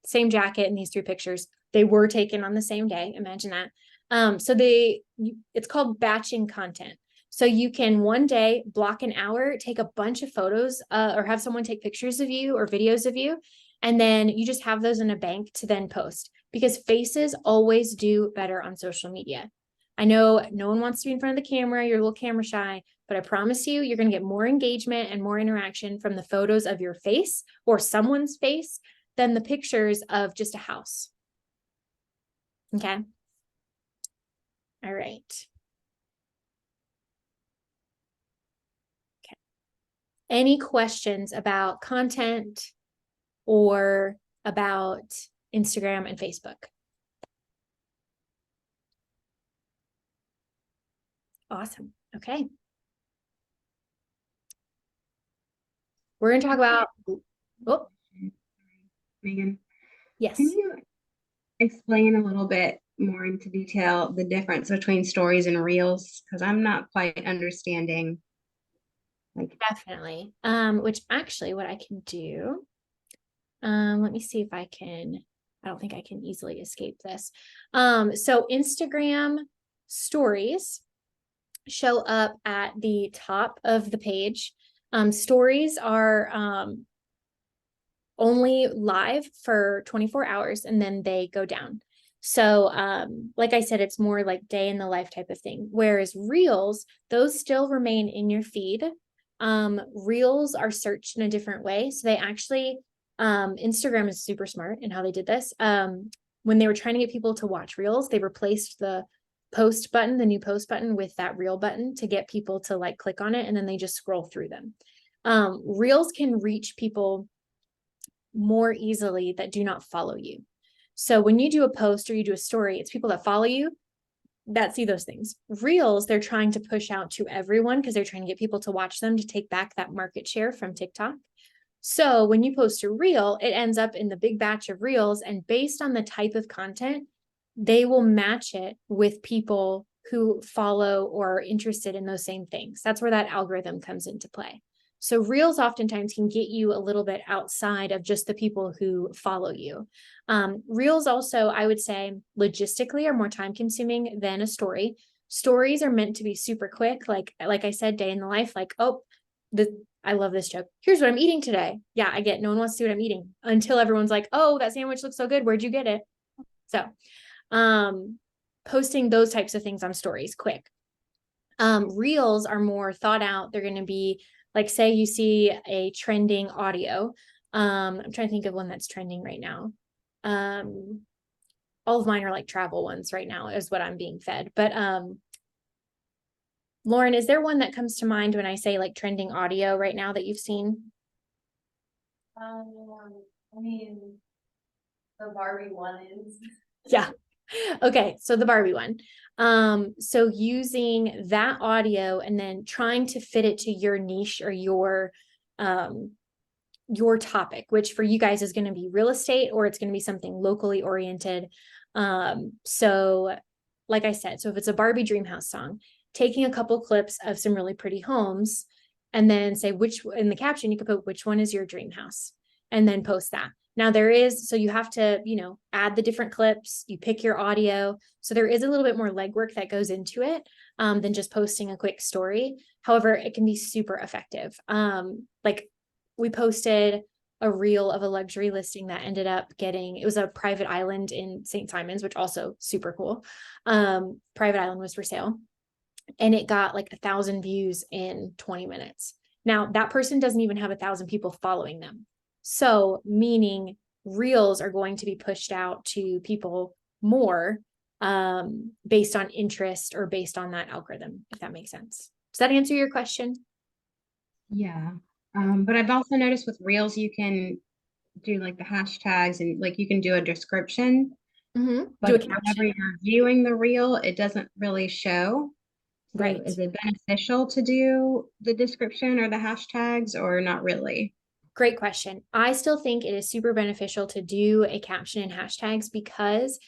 same jacket in these 3 pictures. They were taken on the same day. Imagine that. It's called batching content. So you can one day block an hour, take a bunch of photos, or have someone take pictures of you or videos of you. And then you just have those in a bank to then post, because faces always do better on social media. I know no one wants to be in front of the camera. You're a little camera shy, but I promise you, you're going to get more engagement and more interaction from the photos of your face or someone's face than the pictures of just a house. Okay. All right. Okay. Any questions about content or about Instagram and Facebook? Awesome. Okay. We're going to talk about, oh, Megan, yes. can you explain a little bit more into detail the difference between stories and reels? Because I'm not quite understanding. Definitely. Which actually what I can do, let me see if I don't think I can easily escape this. So Instagram stories show up at the top of the page. Stories are only live for 24 hours and then they go down. So like I said, it's more like day in the life type of thing. Whereas reels, those still remain in your feed. Reels are searched in a different way. So they actually, Instagram is super smart in how they did this. When they were trying to get people to watch reels, they replaced the post button, the new post button, with that reel button to get people to like click on it, and then they just scroll through them. Reels can reach people more easily that do not follow you. So when you do a post or you do a story, it's people that follow you that see those things. Reels, they're trying to push out to everyone because they're trying to get people to watch them to take back that market share from TikTok. So when you post a reel, it ends up in the big batch of reels, and based on the type of content, they will match it with people who follow or are interested in those same things. That's where that algorithm comes into play. So reels oftentimes can get you a little bit outside of just the people who follow you. Reels also, I would say, logistically are more time consuming than a story. Stories are meant to be super quick. Like I said, day in the life, like, oh, I love this joke. Here's what I'm eating today. Yeah, I get no one wants to see what I'm eating until everyone's like, oh, that sandwich looks so good. Where'd you get it? So posting those types of things on stories quick. Reels are more thought out. They're going to be like, say you see a trending audio. I'm trying to think of one that's trending right now. All of mine are like travel ones right now is what I'm being fed. But Lauren, is there one that comes to mind when I say like trending audio right now that you've seen? I mean, the Barbie one is. Yeah. Okay. So the Barbie one. So using that audio and then trying to fit it to your niche or your topic, which for you guys is going to be real estate, or it's going to be something locally oriented. So like I said, so if it's a Barbie Dream House song, taking a couple clips of some really pretty homes and then say which, in the caption, you could put which one is your dream house and then post that. Now so you have to, add the different clips, you pick your audio. So there is a little bit more legwork that goes into it than just posting a quick story. However, it can be super effective. Like we posted a reel of a luxury listing that ended up it was a private island in St. Simons, which also super cool. Private island was for sale. And it got like 1,000 views in 20 minutes. Now that person doesn't even have 1,000 people following them. So meaning reels are going to be pushed out to people more based on interest or based on that algorithm, if that makes sense. Does that answer your question? Yeah. But I've also noticed with reels, you can do like the hashtags and like you can do a description, but whenever you're viewing the reel, it doesn't really show. So right. Is it beneficial to do the description or the hashtags or not really? Great question. I still think it is super beneficial to do a caption and hashtags because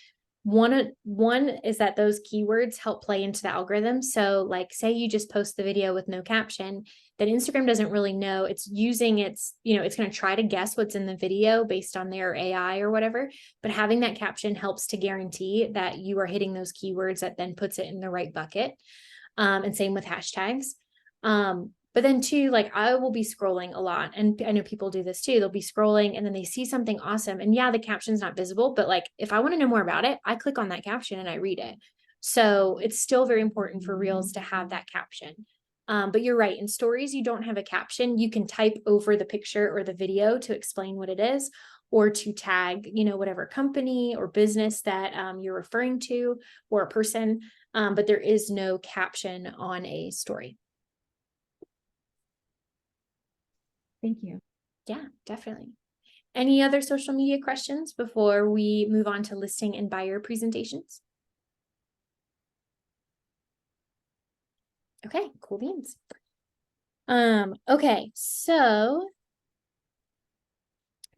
one is that those keywords help play into the algorithm. So like say you just post the video with no caption, then Instagram doesn't really know. It's using it's going to try to guess what's in the video based on their AI or whatever. But having that caption helps to guarantee that you are hitting those keywords that then puts it in the right bucket. And same with hashtags. But then too, like I will be scrolling a lot, and I know people do this too. They'll be scrolling and then they see something awesome. And yeah, the caption's not visible, but like if I want to know more about it, I click on that caption and I read it. So it's still very important for reels to have that caption. But you're right. In stories, you don't have a caption. You can type over the picture or the video to explain what it is, or to tag, whatever company or business that you're referring to or a person. But there is no caption on a story. Thank you. Yeah, definitely. Any other social media questions before we move on to listing and buyer presentations? Okay, cool beans. Okay, so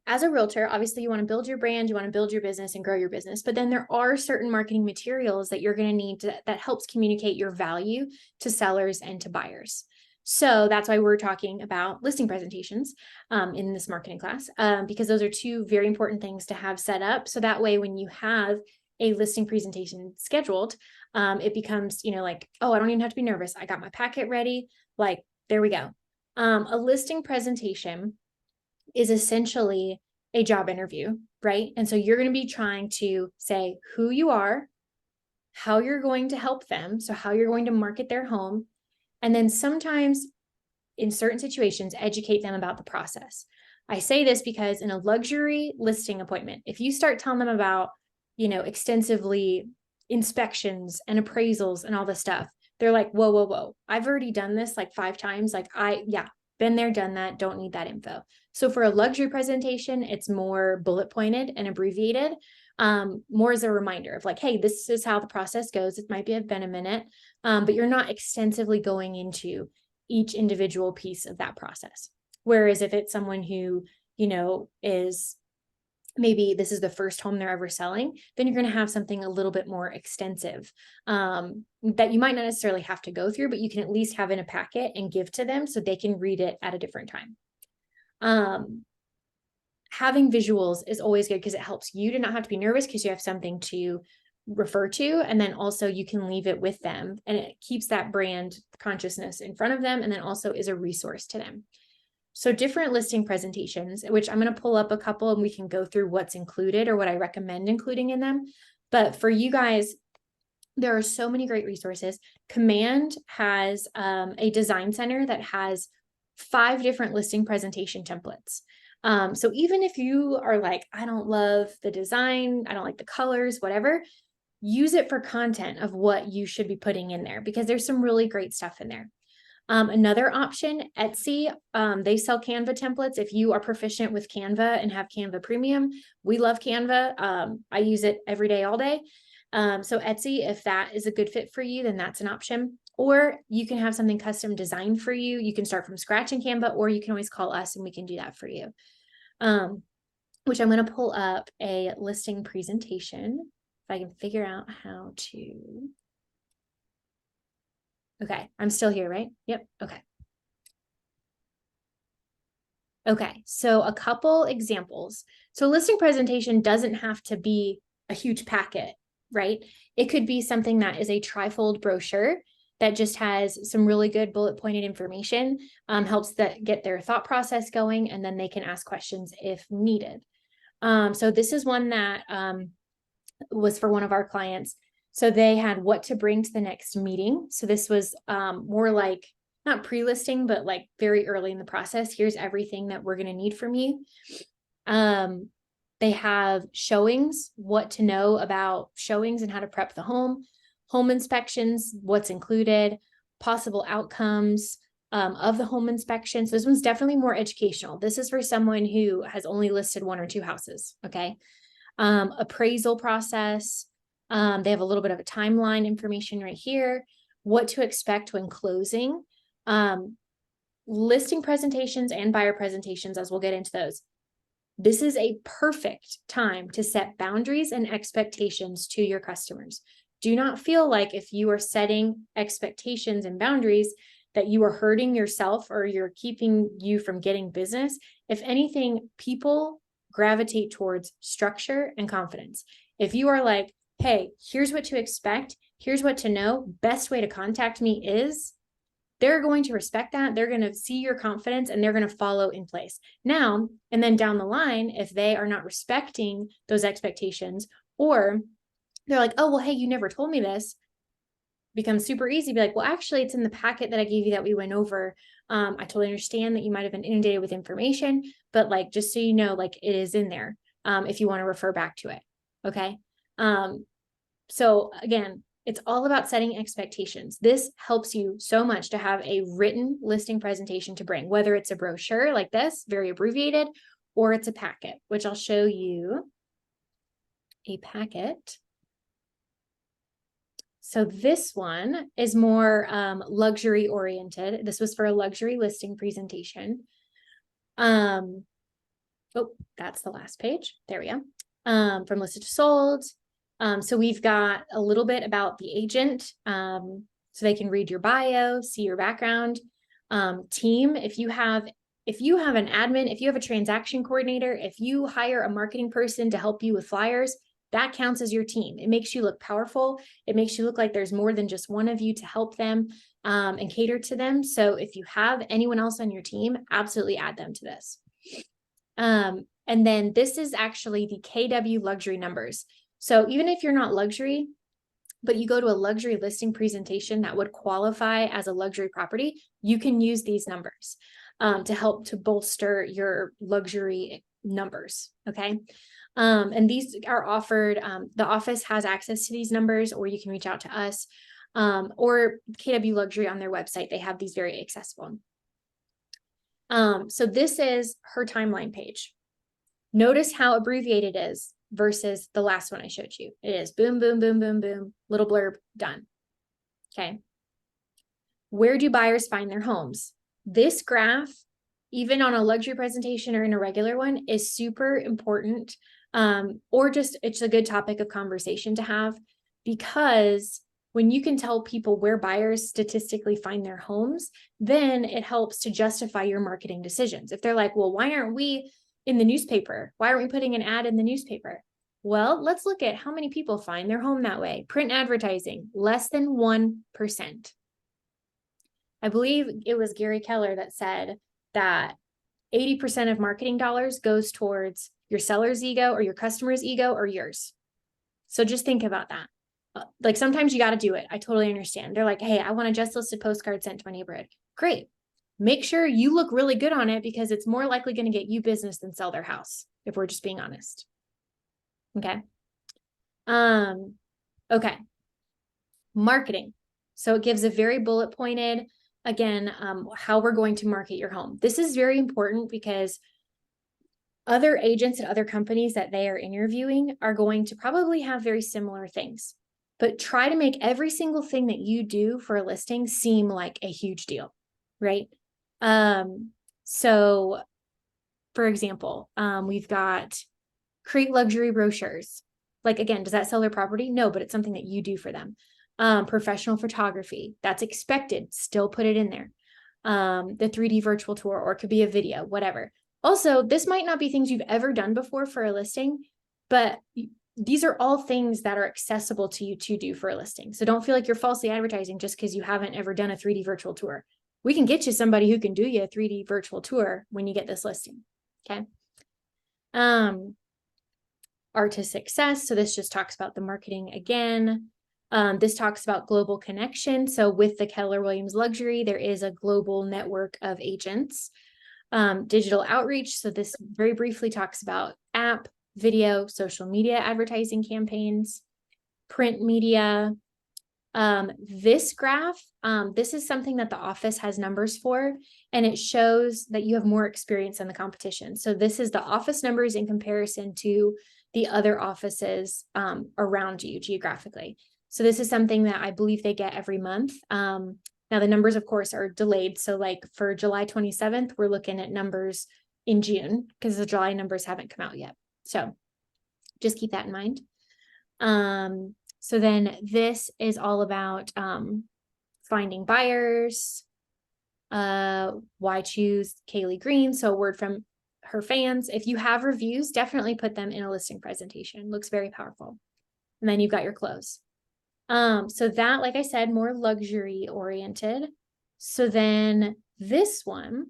as a realtor, obviously you want to build your brand, you want to build your business and grow your business, but then there are certain marketing materials that you're going to need that helps communicate your value to sellers and to buyers. So that's why we're talking about listing presentations in this marketing class, because those are two very important things to have set up. So that way, when you have a listing presentation scheduled, it becomes, like, oh, I don't even have to be nervous. I got my packet ready. Like, there we go. A listing presentation is essentially a job interview, right? And so you're going to be trying to say who you are, how you're going to help them, so how you're going to market their home, and then sometimes in certain situations, educate them about the process. I say this because in a luxury listing appointment, if you start telling them about, extensively inspections and appraisals and all this stuff, they're like, whoa, whoa, whoa. I've already done this like 5 times. Like been there, done that, don't need that info. So for a luxury presentation, it's more bullet pointed and abbreviated, more as a reminder of like, hey, this is how the process goes. It might have been a minute, but you're not extensively going into each individual piece of that process. Whereas if it's someone who, is maybe this is the first home they're ever selling, then you're going to have something a little bit more extensive that you might not necessarily have to go through, but you can at least have in a packet and give to them so they can read it at a different time. Having visuals is always good because it helps you to not have to be nervous because you have something to refer to. And then also you can leave it with them and it keeps that brand consciousness in front of them. And then also is a resource to them. So different listing presentations, which I'm going to pull up a couple and we can go through what's included or what I recommend including in them. But for you guys, there are so many great resources. Command has a design center that has 5 different listing presentation templates. So even if you are like, I don't love the design, I don't like the colors, whatever, use it for content of what you should be putting in there because there's some really great stuff in there. Another option, Etsy, they sell Canva templates. If you are proficient with Canva and have Canva Premium, we love Canva. I use it every day, all day. So Etsy, if that is a good fit for you, then that's an option. Or you can have something custom designed for you. You can start from scratch in Canva, or you can always call us and we can do that for you. Which I'm going to pull up a listing presentation if I can figure out how to. Okay, I'm still here, right? Yep, okay. Okay, so a couple examples. So listing presentation doesn't have to be a huge packet, right? It could be something that is a trifold brochure that just has some really good bullet pointed information, helps that get their thought process going, and then they can ask questions if needed. So this is one that was for one of our clients. So they had what to bring to the next meeting. So this was more like not pre-listing, but like very early in the process. Here's everything that we're going to need from you. They have showings, what to know about showings and how to prep the home inspections, what's included, possible outcomes of the home inspection. So this one's definitely more educational. This is for someone who has only listed 1 or 2 houses. Okay. Appraisal process. They have a little bit of a timeline information right here, what to expect when closing, listing presentations and buyer presentations, as we'll get into those. This is a perfect time to set boundaries and expectations to your customers. Do not feel like if you are setting expectations and boundaries that you are hurting yourself or you're keeping you from getting business. If anything, people gravitate towards structure and confidence. If you are like, hey, here's what to expect, here's what to know, best way to contact me is, they're going to respect that. They're going to see your confidence and they're going to follow in place. Now, and then down the line, if they are not respecting those expectations, or they're like, oh, well, hey, you never told me this, becomes super easy. Be like, well, actually, it's in the packet that I gave you that we went over. I totally understand that you might have been inundated with information, but like, just so you know, like it is in there if you want to refer back to it. Okay. So again, It's all about setting expectations. This helps you so much to have a written listing presentation to bring, whether it's a brochure like this, very abbreviated, or it's a packet, which I'll show you a packet. So this one is more luxury oriented. This was for a luxury listing presentation. Oh, that's the last page. There we go. From listed to sold. So we've got a little bit about the agent, so they can read your bio, see your background. Team, if you have an admin, if you have a transaction coordinator, if you hire a marketing person to help you with flyers, that counts as your team. It makes you look powerful. It makes you look like there's more than just one of you to help them and cater to them. So if you have anyone else on your team, absolutely add them to this. And then this is actually the KW luxury numbers. So even if you're not luxury, but you go to a luxury listing presentation that would qualify as a luxury property, you can use these numbers to help to bolster your luxury numbers. Okay. And these are offered, the office has access to these numbers, or you can reach out to us, or KW Luxury on their website. They have these very accessible. So this is her timeline page. Notice how abbreviated it is versus the last one I showed you. It is boom, boom, boom, boom, boom, little blurb, done. Okay. Where do buyers find their homes? This graph, even on a luxury presentation or in a regular one, is super important. Or just it's a good topic of conversation to have, because when you can tell people where buyers statistically find their homes, then it helps to justify your marketing decisions. If they're like, well, why aren't we in the newspaper? Why aren't we putting an ad in the newspaper? Well, let's look at how many people find their home that way. Print advertising, less than 1%. I believe it was Gary Keller that said that 80% of marketing dollars goes towards your seller's ego or your customer's ego or yours. So just think about that. Like sometimes you got to do it. I totally understand. They're like, hey, I want a just listed postcard sent to my neighborhood. Great. Make sure you look really good on it, because it's more likely going to get you business than sell their house, if we're just being honest. Okay. Okay. Marketing. So it gives a very bullet pointed, again, how we're going to market your home. This is very important because other agents and other companies that they are interviewing are going to probably have very similar things, but try to make every single thing that you do for a listing seem like a huge deal, right? So for example, we've got create luxury brochures. Like, again, does that sell their property? No, but it's something that you do for them. Professional photography, that's expected. Still put it in there. The 3D virtual tour, or it could be a video, whatever. Also, this might not be things you've ever done before for a listing, but these are all things that are accessible to you to do for a listing. So don't feel like you're falsely advertising just because you haven't ever done a 3D virtual tour. We can get you somebody who can do you a 3D virtual tour when you get this listing. Okay. Art to success. So this just talks about the marketing again. This talks about global connection. So with the Keller Williams Luxury, there is a global network of agents. Digital outreach. So this very briefly talks about app, video, social media advertising campaigns, print media. This graph, this is something that the office has numbers for, and it shows that you have more experience than the competition. So this is the office numbers in comparison to the other offices around you geographically. So this is something that I believe they get every month. Now the numbers, of course, are delayed. So like for July 27th, we're looking at numbers in June because the July numbers haven't come out yet. So just keep that in mind. So then this is all about finding buyers. Why choose Kaylee Green? So a word from her fans. If you have reviews, definitely put them in a listing presentation. Looks very powerful. And then you've got your close. So that, like I said, more luxury oriented. So then this one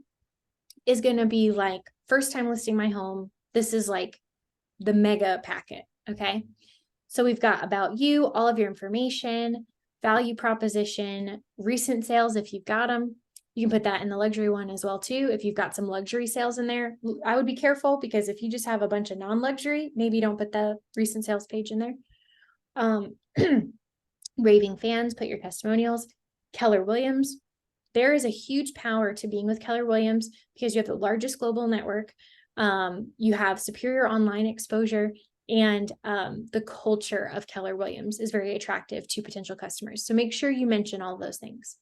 is going to be like first time listing my home. This is like the mega packet. Okay. So we've got about you, all of your information, value proposition, recent sales. If you've got them, you can put that in the luxury one as well too. If you've got some luxury sales in there, I would be careful, because if you just have a bunch of non-luxury, maybe don't put the recent sales page in there. Raving fans, put your testimonials. Keller Williams. There is a huge power to being with Keller Williams because you have the largest global network. You have superior online exposure, and the culture of Keller Williams is very attractive to potential customers. So make sure you mention all those things.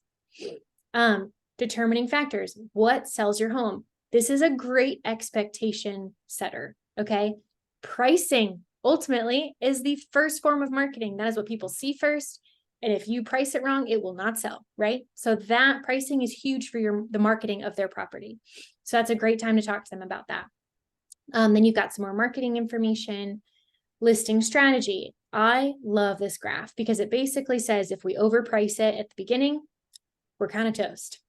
Determining factors. What sells your home? This is a great expectation setter. Okay. Pricing ultimately is the first form of marketing. That is what people see first. And if you price it wrong, it will not sell, right? So that pricing is huge for the marketing of their property. So that's a great time to talk to them about that. Then you've got some more marketing information, listing strategy. I love this graph because it basically says if we overprice it at the beginning, we're kind of toast.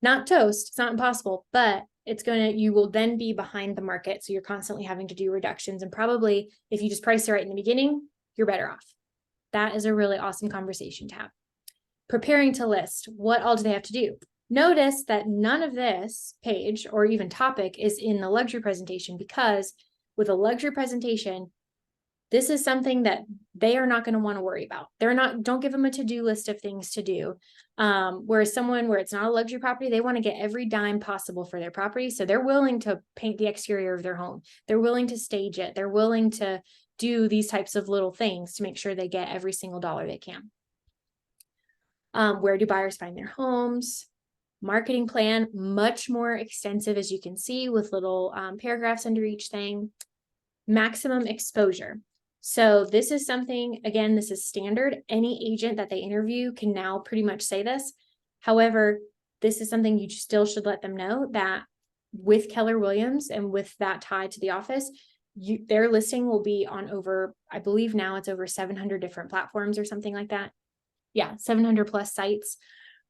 Not toast, it's not impossible, but you will then be behind the market. So you're constantly having to do reductions. And probably if you just price it right in the beginning, you're better off. That is a really awesome conversation to have. Preparing to list. What all do they have to do? Notice that none of this page or even topic is in the luxury presentation, because with a luxury presentation, this is something that they are not going to want to worry about. Don't give them a to-do list of things to do. Whereas someone where it's not a luxury property, they want to get every dime possible for their property. So they're willing to paint the exterior of their home. They're willing to stage it. They're willing to do these types of little things to make sure they get every single dollar they can. Where do buyers find their homes? Marketing plan, much more extensive, as you can see, with little paragraphs under each thing. Maximum exposure. So this is something, again, this is standard. Any agent that they interview can now pretty much say this. However, this is something you still should let them know that with Keller Williams and with that tie to the office, their listing will be on over, I believe now it's over 700 different platforms or something like that. Yeah, 700 plus sites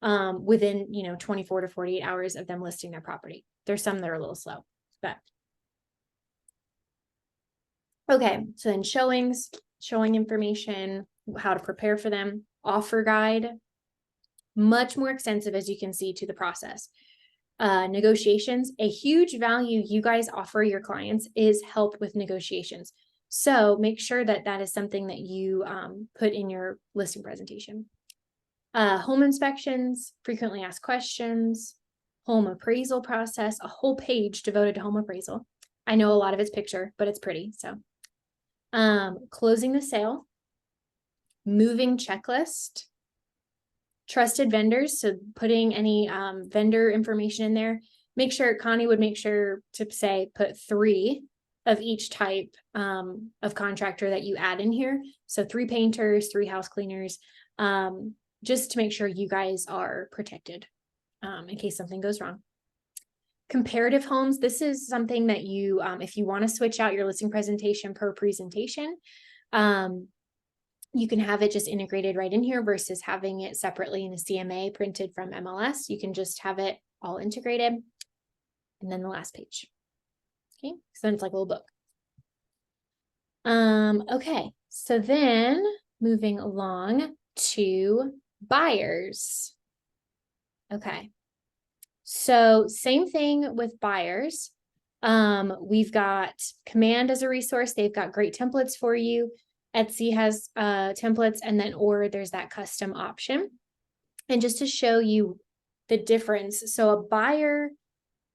within, 24 to 48 hours of them listing their property. There's some that are a little slow, but. Okay, so then showing information, how to prepare for them, offer guide, much more extensive, as you can see, to the process. Negotiations, a huge value you guys offer your clients is help with negotiations. So make sure that that is something that you put in your listing presentation. Home inspections, frequently asked questions, home appraisal process, a whole page devoted to home appraisal. I know a lot of it's picture, but it's pretty, so. Closing the sale, moving checklist, trusted vendors. So putting any vendor information in there. Connie would make sure to say, put 3 of each type of contractor that you add in here. So 3 painters, 3 house cleaners, just to make sure you guys are protected in case something goes wrong. Comparative homes. This is something that you, if you want to switch out your listing presentation per presentation, you can have it just integrated right in here versus having it separately in a CMA printed from MLS. You can just have it all integrated. And then the last page. Okay, so then it's like a little book. Okay, so then moving along to buyers. Okay. So same thing with buyers. We've got Command as a resource. They've got great templates for you. Etsy has templates, and then or there's that custom option. And just to show you the difference. So a buyer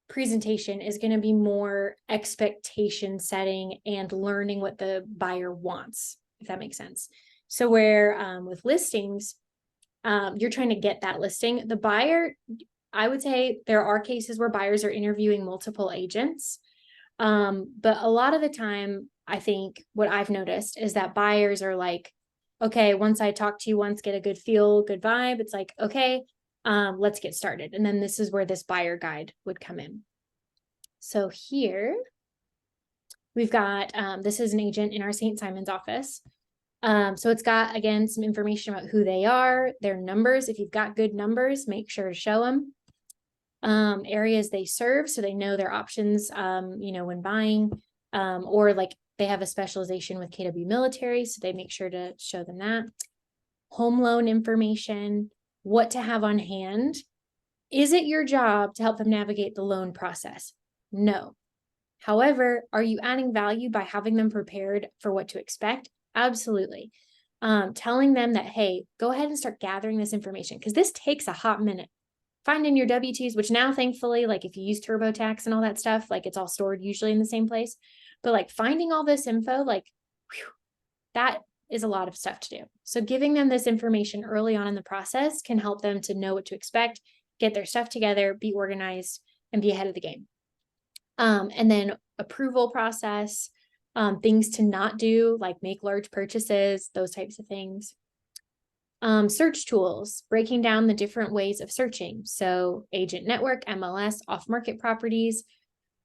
presentation is going to be more expectation setting and learning what the buyer wants, if that makes sense. So where with listings, you're trying to get that listing. The buyer, I would say there are cases where buyers are interviewing multiple agents. But a lot of the time, I think what I've noticed is that buyers are like, okay, once I talk to you once, get a good feel, good vibe. It's like, okay, let's get started. And then this is where this buyer guide would come in. So here we've got, this is an agent in our St. Simon's office. So it's got, again, some information about who they are, their numbers. If you've got good numbers, make sure to show them. Areas they serve, so they know their options, when buying, or like they have a specialization with KW military, so they make sure to show them that. Home loan information, what to have on hand. Is it your job to help them navigate the loan process? No. However, are you adding value by having them prepared for what to expect? Absolutely. telling them that, hey, go ahead and start gathering this information, because this takes a hot minute. Finding your W-2s, which now thankfully, like if you use TurboTax and all that stuff, like it's all stored usually in the same place, but like finding all this info, like whew, that is a lot of stuff to do. So giving them this information early on in the process can help them to know what to expect, get their stuff together, be organized, and be ahead of the game. And then approval process, things to not do, like make large purchases, those types of things. Search tools, breaking down the different ways of searching. So agent network, MLS, off-market properties,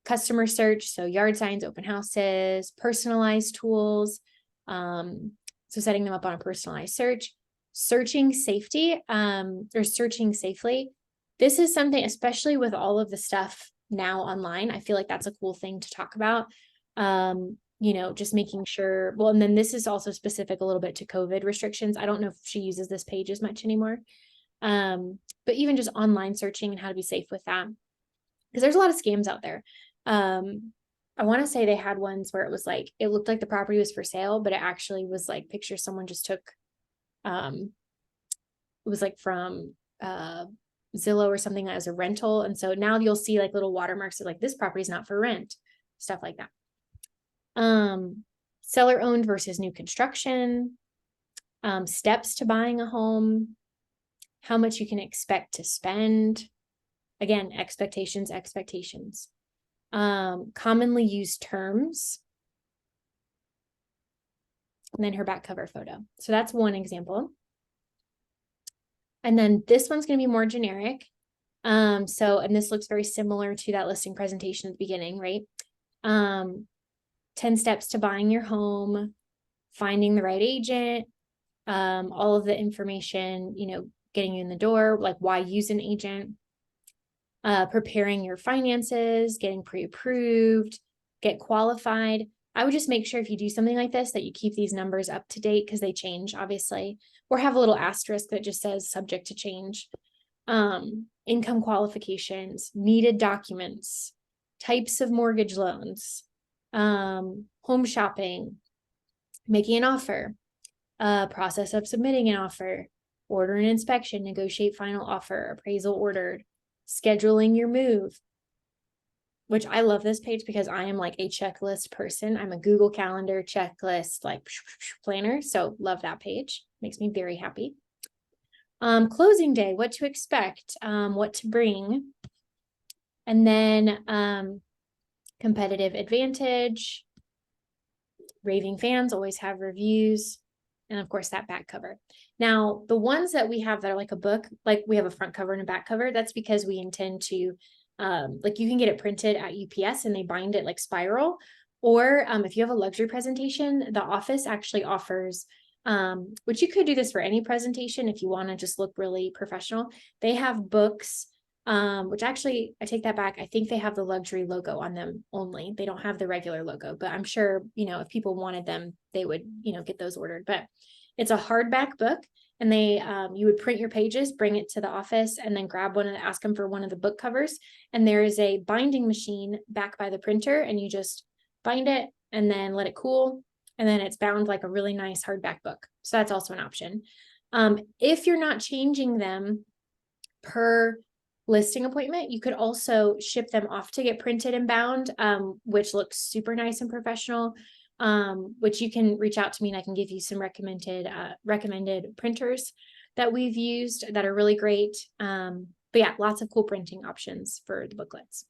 customer search, so yard signs, open houses, personalized tools. So setting them up on a personalized search, searching safety, or searching safely. This is something, especially with all of the stuff now online, I feel like that's a cool thing to talk about. Just making sure, well, and then this is also specific a little bit to COVID restrictions. I don't know if she uses this page as much anymore. But even just online searching and how to be safe with that, because there's a lot of scams out there. I want to say they had ones where it was like, it looked like the property was for sale, but it actually was like pictures someone just took. It was like from Zillow or something as a rental. And so now you'll see like little watermarks of like, this property is not for rent, stuff like that. Seller owned versus new construction, steps to buying a home, how much you can expect to spend. Again, expectations. Commonly used terms. And then her back cover photo. So that's one example. And then this one's going to be more generic. And this looks very similar to that listing presentation at the beginning, right? 10 steps to buying your home, finding the right agent, all of the information, getting you in the door, like why use an agent, preparing your finances, getting pre-approved, get qualified. I would just make sure if you do something like this that you keep these numbers up to date, because they change obviously, or have a little asterisk that just says subject to change. Income qualifications, needed documents, types of mortgage loans, home shopping, making an offer, process of submitting an offer, order an inspection, negotiate final offer, appraisal ordered, scheduling your move, which I love this page because I am like a checklist person. I'm a Google Calendar checklist, like planner. So love that page. Makes me very happy. Closing day, what to expect, what to bring. And then, competitive advantage, raving fans always have reviews, and of course that back cover. Now, the ones that we have that are like a book, like we have a front cover and a back cover, that's because we intend to, like you can get it printed at UPS and they bind it like spiral, or if you have a luxury presentation, the office actually offers, which you could do this for any presentation if you want to just look really professional. They have books, which actually, I take that back. I think they have the luxury logo on them only. They don't have the regular logo, but I'm sure, if people wanted them, they would, get those ordered. But it's a hardback book, and they, you would print your pages, bring it to the office, and then grab one and ask them for one of the book covers. And there is a binding machine back by the printer, and you just bind it and then let it cool. And then it's bound like a really nice hardback book. So that's also an option. If you're not changing them per listing appointment, you could also ship them off to get printed and bound, which looks super nice and professional, which you can reach out to me and I can give you some recommended printers that we've used that are really great. But yeah, lots of cool printing options for the booklets.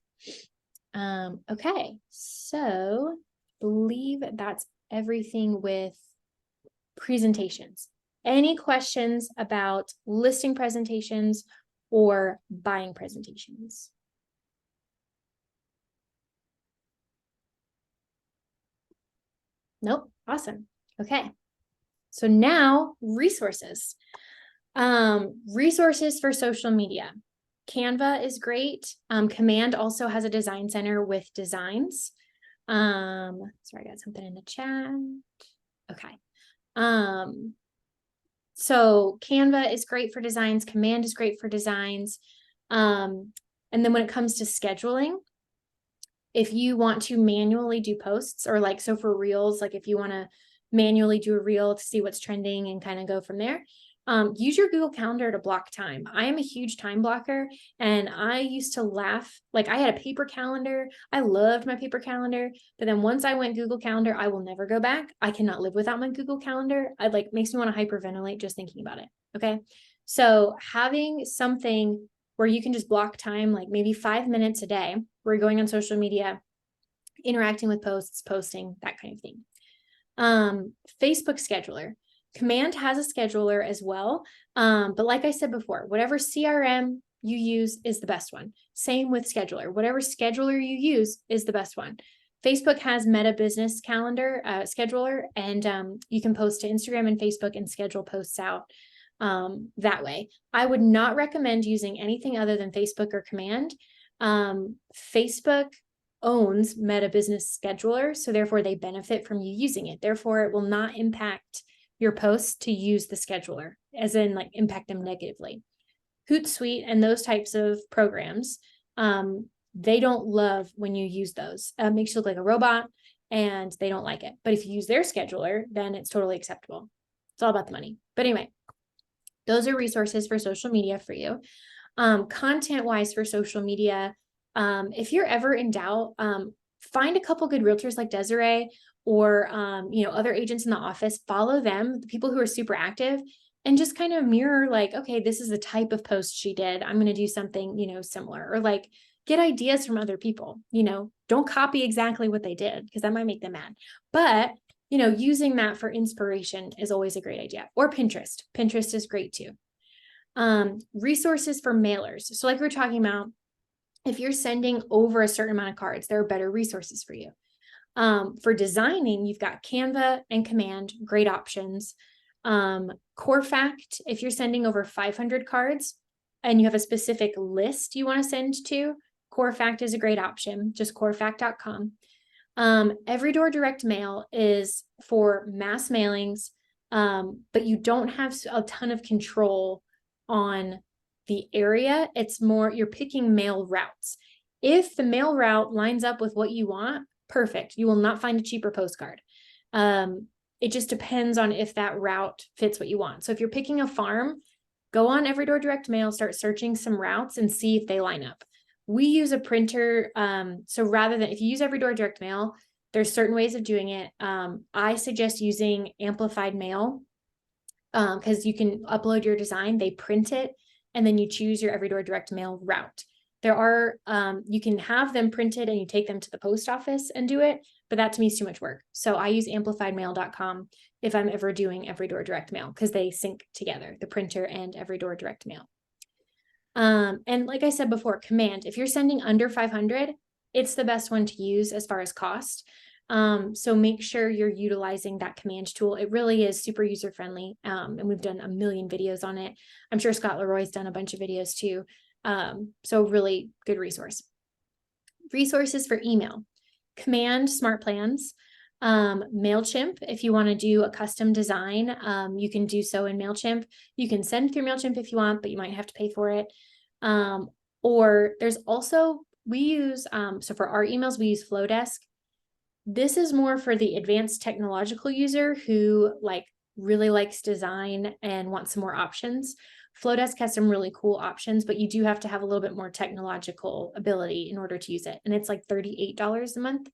Okay, so I believe that's everything with presentations. Any questions about listing presentations or buying presentations? Nope. Awesome. Okay. So now resources. Resources for social media. Canva is great. Command also has a design center with designs. Sorry, I got something in the chat. Okay. So Canva is great for designs. Command is great for designs. And then when it comes to scheduling, if you want to manually do posts, or like, so for Reels, like if you want to manually do a reel to see what's trending and kind of go from there. Use your Google Calendar to block time. I am a huge time blocker, and I used to laugh. Like, I had a paper calendar. I loved my paper calendar, but then once I went Google Calendar, I will never go back. I cannot live without my Google Calendar. Makes me want to hyperventilate just thinking about it. Okay. So having something where you can just block time, like maybe 5 minutes a day, where you're going on social media, interacting with posts, posting, that kind of thing. Facebook scheduler. Command has a scheduler as well. But like I said before, whatever CRM you use is the best one. Same with scheduler. Whatever scheduler you use is the best one. Facebook has Meta Business Calendar scheduler, and you can post to Instagram and Facebook and schedule posts out that way. I would not recommend using anything other than Facebook or Command. Facebook owns Meta Business Scheduler, so therefore they benefit from you using it. Therefore, it will not impact your posts to use the scheduler, as in like impact them negatively. Hootsuite and those types of programs, they don't love when you use those. It makes you look like a robot, and they don't like it. But if you use their scheduler, then it's totally acceptable. It's all about the money. But anyway, those are resources for social media for you. Content-wise for social media, if you're ever in doubt, find a couple good realtors like Desiree or, other agents in the office, follow them, the people who are super active, and just kind of mirror like, okay, this is the type of post she did. I'm going to do something, similar, or like get ideas from other people, don't copy exactly what they did because that might make them mad. But, using that for inspiration is always a great idea. Or Pinterest. Pinterest is great too. Resources for mailers. So like we were talking about, if you're sending over a certain amount of cards, there are better resources for you. For designing, you've got Canva and Command, great options. CoreFact, if you're sending over 500 cards and you have a specific list you want to send to, CoreFact is a great option, just corefact.com. Everydoor direct mail is for mass mailings, but you don't have a ton of control on the area. It's more, you're picking mail routes. If the mail route lines up with what you want, perfect. You will not find a cheaper postcard. It just depends on if that route fits what you want. So if you're picking a farm, go on Everydoor direct mail, start searching some routes and see if they line up. We use a printer. So rather than, if you use Everydoor direct mail, there's certain ways of doing it. I suggest using amplified mail because you can upload your design, they print it, and then you choose your Everydoor direct mail route. There are, you can have them printed and you take them to the post office and do it, but that to me is too much work. So I use amplifiedmail.com if I'm ever doing Everydoor direct mail because they sync together, the printer and Everydoor direct mail. And like I said before, Command, if you're sending under 500, it's the best one to use as far as cost. So make sure you're utilizing that Command tool. It really is super user-friendly. And we've done a million videos on it. I'm sure Scott Leroy's done a bunch of videos too. So really good resource. Resources for email, Command Smart Plans, MailChimp. If you want to do a custom design, you can do so in MailChimp. You can send through MailChimp if you want, but you might have to pay for it. Or there's also, we use, so for our emails, we use Flowdesk. This is more for the advanced technological user who really likes design and wants some more options. Flowdesk has some really cool options, but you do have to have a little bit more technological ability in order to use it. And it's like $38 a month.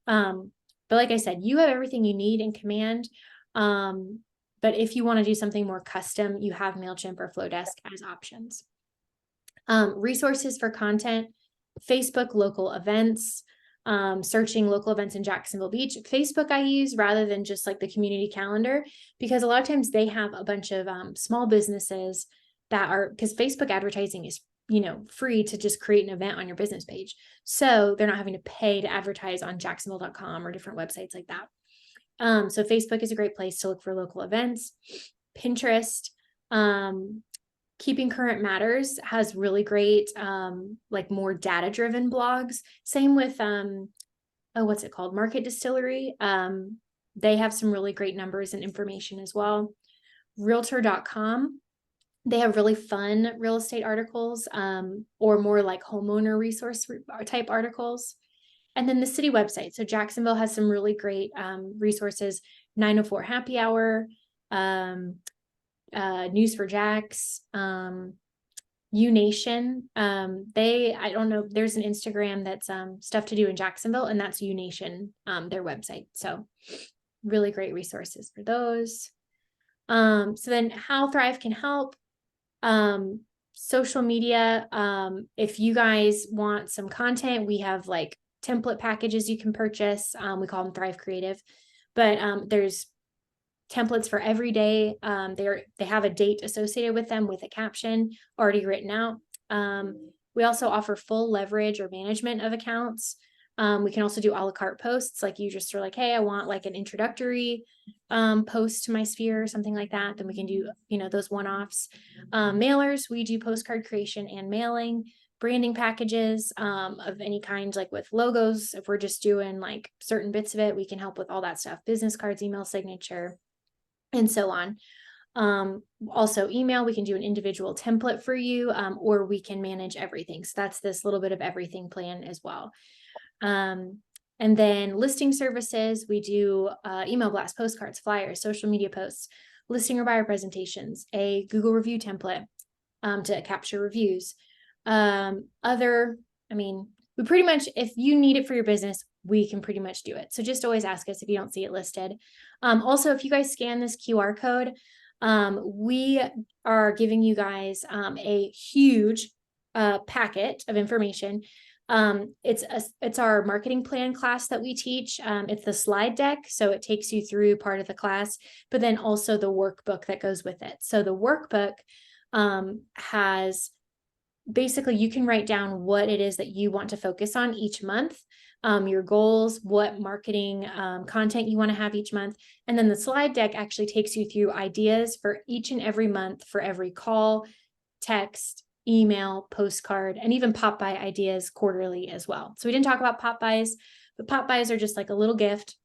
But like I said, you have everything you need in Command. But if you want to do something more custom, you have MailChimp or Flowdesk as options. Resources for content, Facebook local events, searching local events in Jacksonville Beach. Facebook I use rather than just like the community calendar, because a lot of times they have a bunch of small businesses that are, because Facebook advertising is free to just create an event on your business page. So they're not having to pay to advertise on jacksonville.com or different websites like that. So Facebook is a great place to look for local events. Pinterest, Keeping Current Matters has really great, more data-driven blogs. Same with, what's it called? Market Distillery. They have some really great numbers and information as well. Realtor.com. They have really fun real estate articles, or more like homeowner resource type articles. And then the city website. So Jacksonville has some really great resources. 904 Happy Hour, News for Jacks, U Nation. I don't know, there's an Instagram that's stuff to do in Jacksonville, and that's U Nation, their website. So really great resources for those. So then how Thrive can help. Social media. If you guys want some content, we have like template packages you can purchase. We call them Thrive Creative, but there's templates for every day. They have a date associated with them with a caption already written out. We also offer full leverage or management of accounts. We can also do a la carte posts, like you just are like, hey, I want like an introductory post to my sphere or something like that. Then we can do, those one-offs. Mailers, we do postcard creation and mailing. Branding packages of any kind, like with logos. If we're just doing like certain bits of it, we can help with all that stuff. Business cards, email signature, and so on. Also email, we can do an individual template for you, or we can manage everything. So that's this little bit of everything plan as well. And then listing services, we do email blasts, postcards, flyers, social media posts, listing or buyer presentations, a Google review template to capture reviews. We pretty much, if you need it for your business, we can pretty much do it. So just always ask us if you don't see it listed. Also, if you guys scan this QR code, we are giving you guys a huge packet of information. It's our marketing plan class that we teach. It's the slide deck, so it takes you through part of the class, but then also the workbook that goes with it. So the workbook has basically, you can write down what it is that you want to focus on each month, your goals, what marketing content you want to have each month. And then the slide deck actually takes you through ideas for each and every month for every call, text, email, postcard, and even pop by ideas quarterly as well. So we didn't talk about pop buys, but pop buys are just like a little gift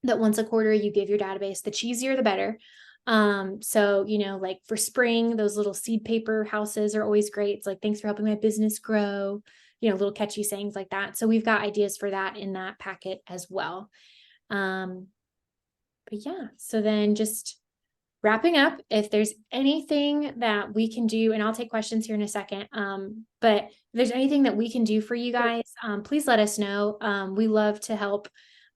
that once a quarter you give your database. The cheesier, the better. So, like for spring, those little seed paper houses are always great. It's like, thanks for helping my business grow, little catchy sayings like that. So we've got ideas for that in that packet as well. But yeah, so then just wrapping up, if there's anything that we can do, and I'll take questions here in a second. But if there's anything that we can do for you guys, please let us know. We love to help.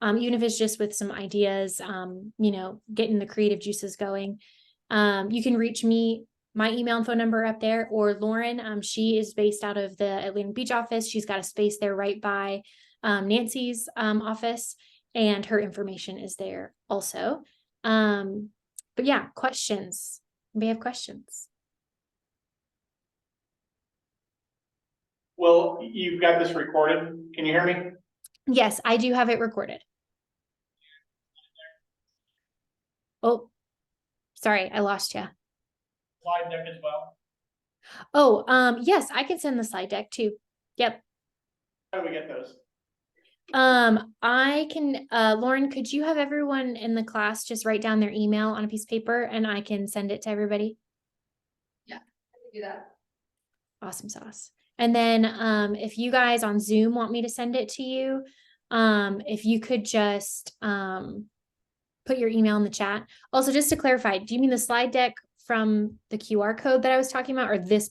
Even if it's just with some ideas, getting the creative juices going. You can reach me, my email and phone number up there, or Lauren. She is based out of the Atlantic Beach office. She's got a space there right by Nancy's office, and her information is there also. But yeah, questions. We have questions. Well, you've got this recorded. Can you hear me? Yes, I do have it recorded. Oh, sorry, I lost you. Slide deck as well. Oh, yes, I can send the slide deck too. Yep. How do we get those? I can, Lauren, could you have everyone in the class just write down their email on a piece of paper and I can send it to everybody? Yeah, I can do that. Awesome sauce. And then, if you guys on Zoom want me to send it to you, if you could just, put your email in the chat. Also, just to clarify, do you mean the slide deck from the QR code that I was talking about, or this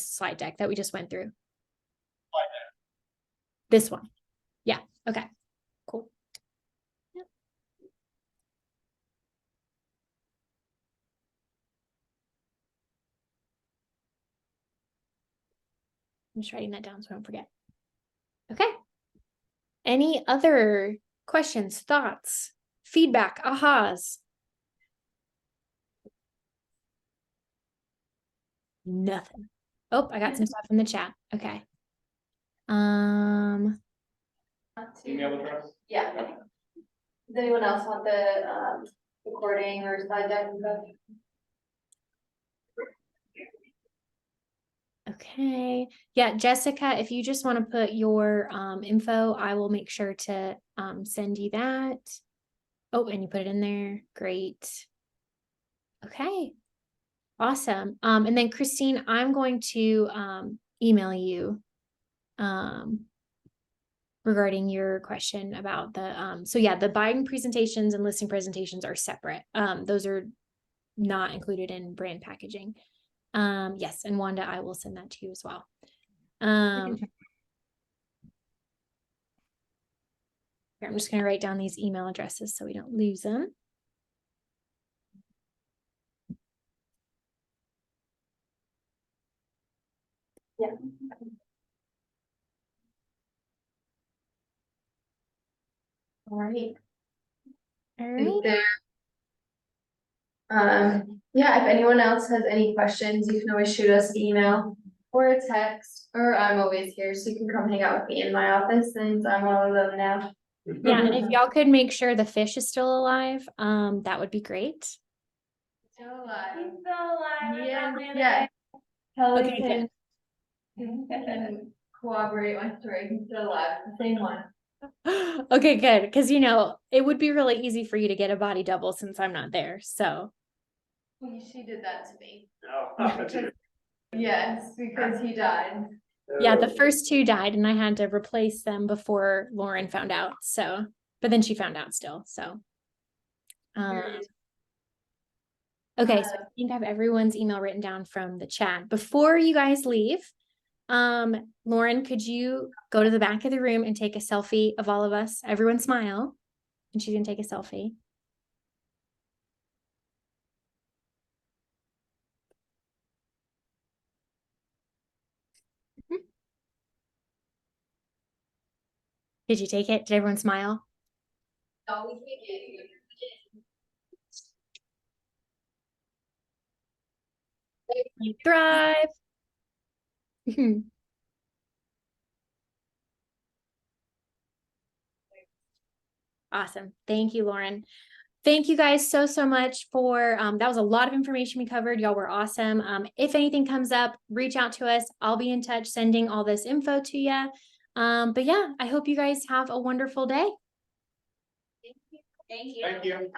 slide deck that we just went through? Slide deck. This one. Yeah. Okay. Cool. Yep. I'm just writing that down so I don't forget. Okay. Any other questions, thoughts, feedback, ahas? Nothing. Oh, I got some stuff in the chat. Okay. Email address? Yeah. Does anyone else want the recording or slide deck and stuff? Okay. Yeah, Jessica, if you just want to put your info, I will make sure to send you that. Oh, and you put it in there. Great. Okay. Awesome. And then Christine, I'm going to email you regarding your question about the, so yeah, the buying presentations and listing presentations are separate. Those are not included in brand packaging. Yes, and Wanda, I will send that to you as well. I'm just going to write down these email addresses so we don't lose them. Yeah. All right. All right. Yeah, if anyone else has any questions, you can always shoot us an email or a text, or I'm always here, so you can come hang out with me in my office since I'm one of them now. Yeah, and if y'all could make sure the fish is still alive, that would be great. Still alive. He's still alive. Yes, yes. Kelly Okay, can corroborate my story. He's still alive, the same one. Okay, good. Because, you know, it would be really easy for you to get a body double since I'm not there. So, She did that to me. No. Yes, because he died. yeah, the first two died and I had to replace them before Lauren found out. So, but then she found out still. So, okay, so I think I have everyone's email written down from the chat. Before you guys leave, Lauren, could you go to the back of the room and take a selfie of all of us? Everyone smile. And she's gonna take a selfie. Did you take it? Did everyone smile? Oh, we can't get you. Thrive. Awesome. Thank you, Lauren. Thank you guys so much for, that was a lot of information we covered. Y'all were awesome. If anything comes up, reach out to us. I'll be in touch sending all this info to you. But yeah, I hope you guys have a wonderful day. Thank you. Thank you.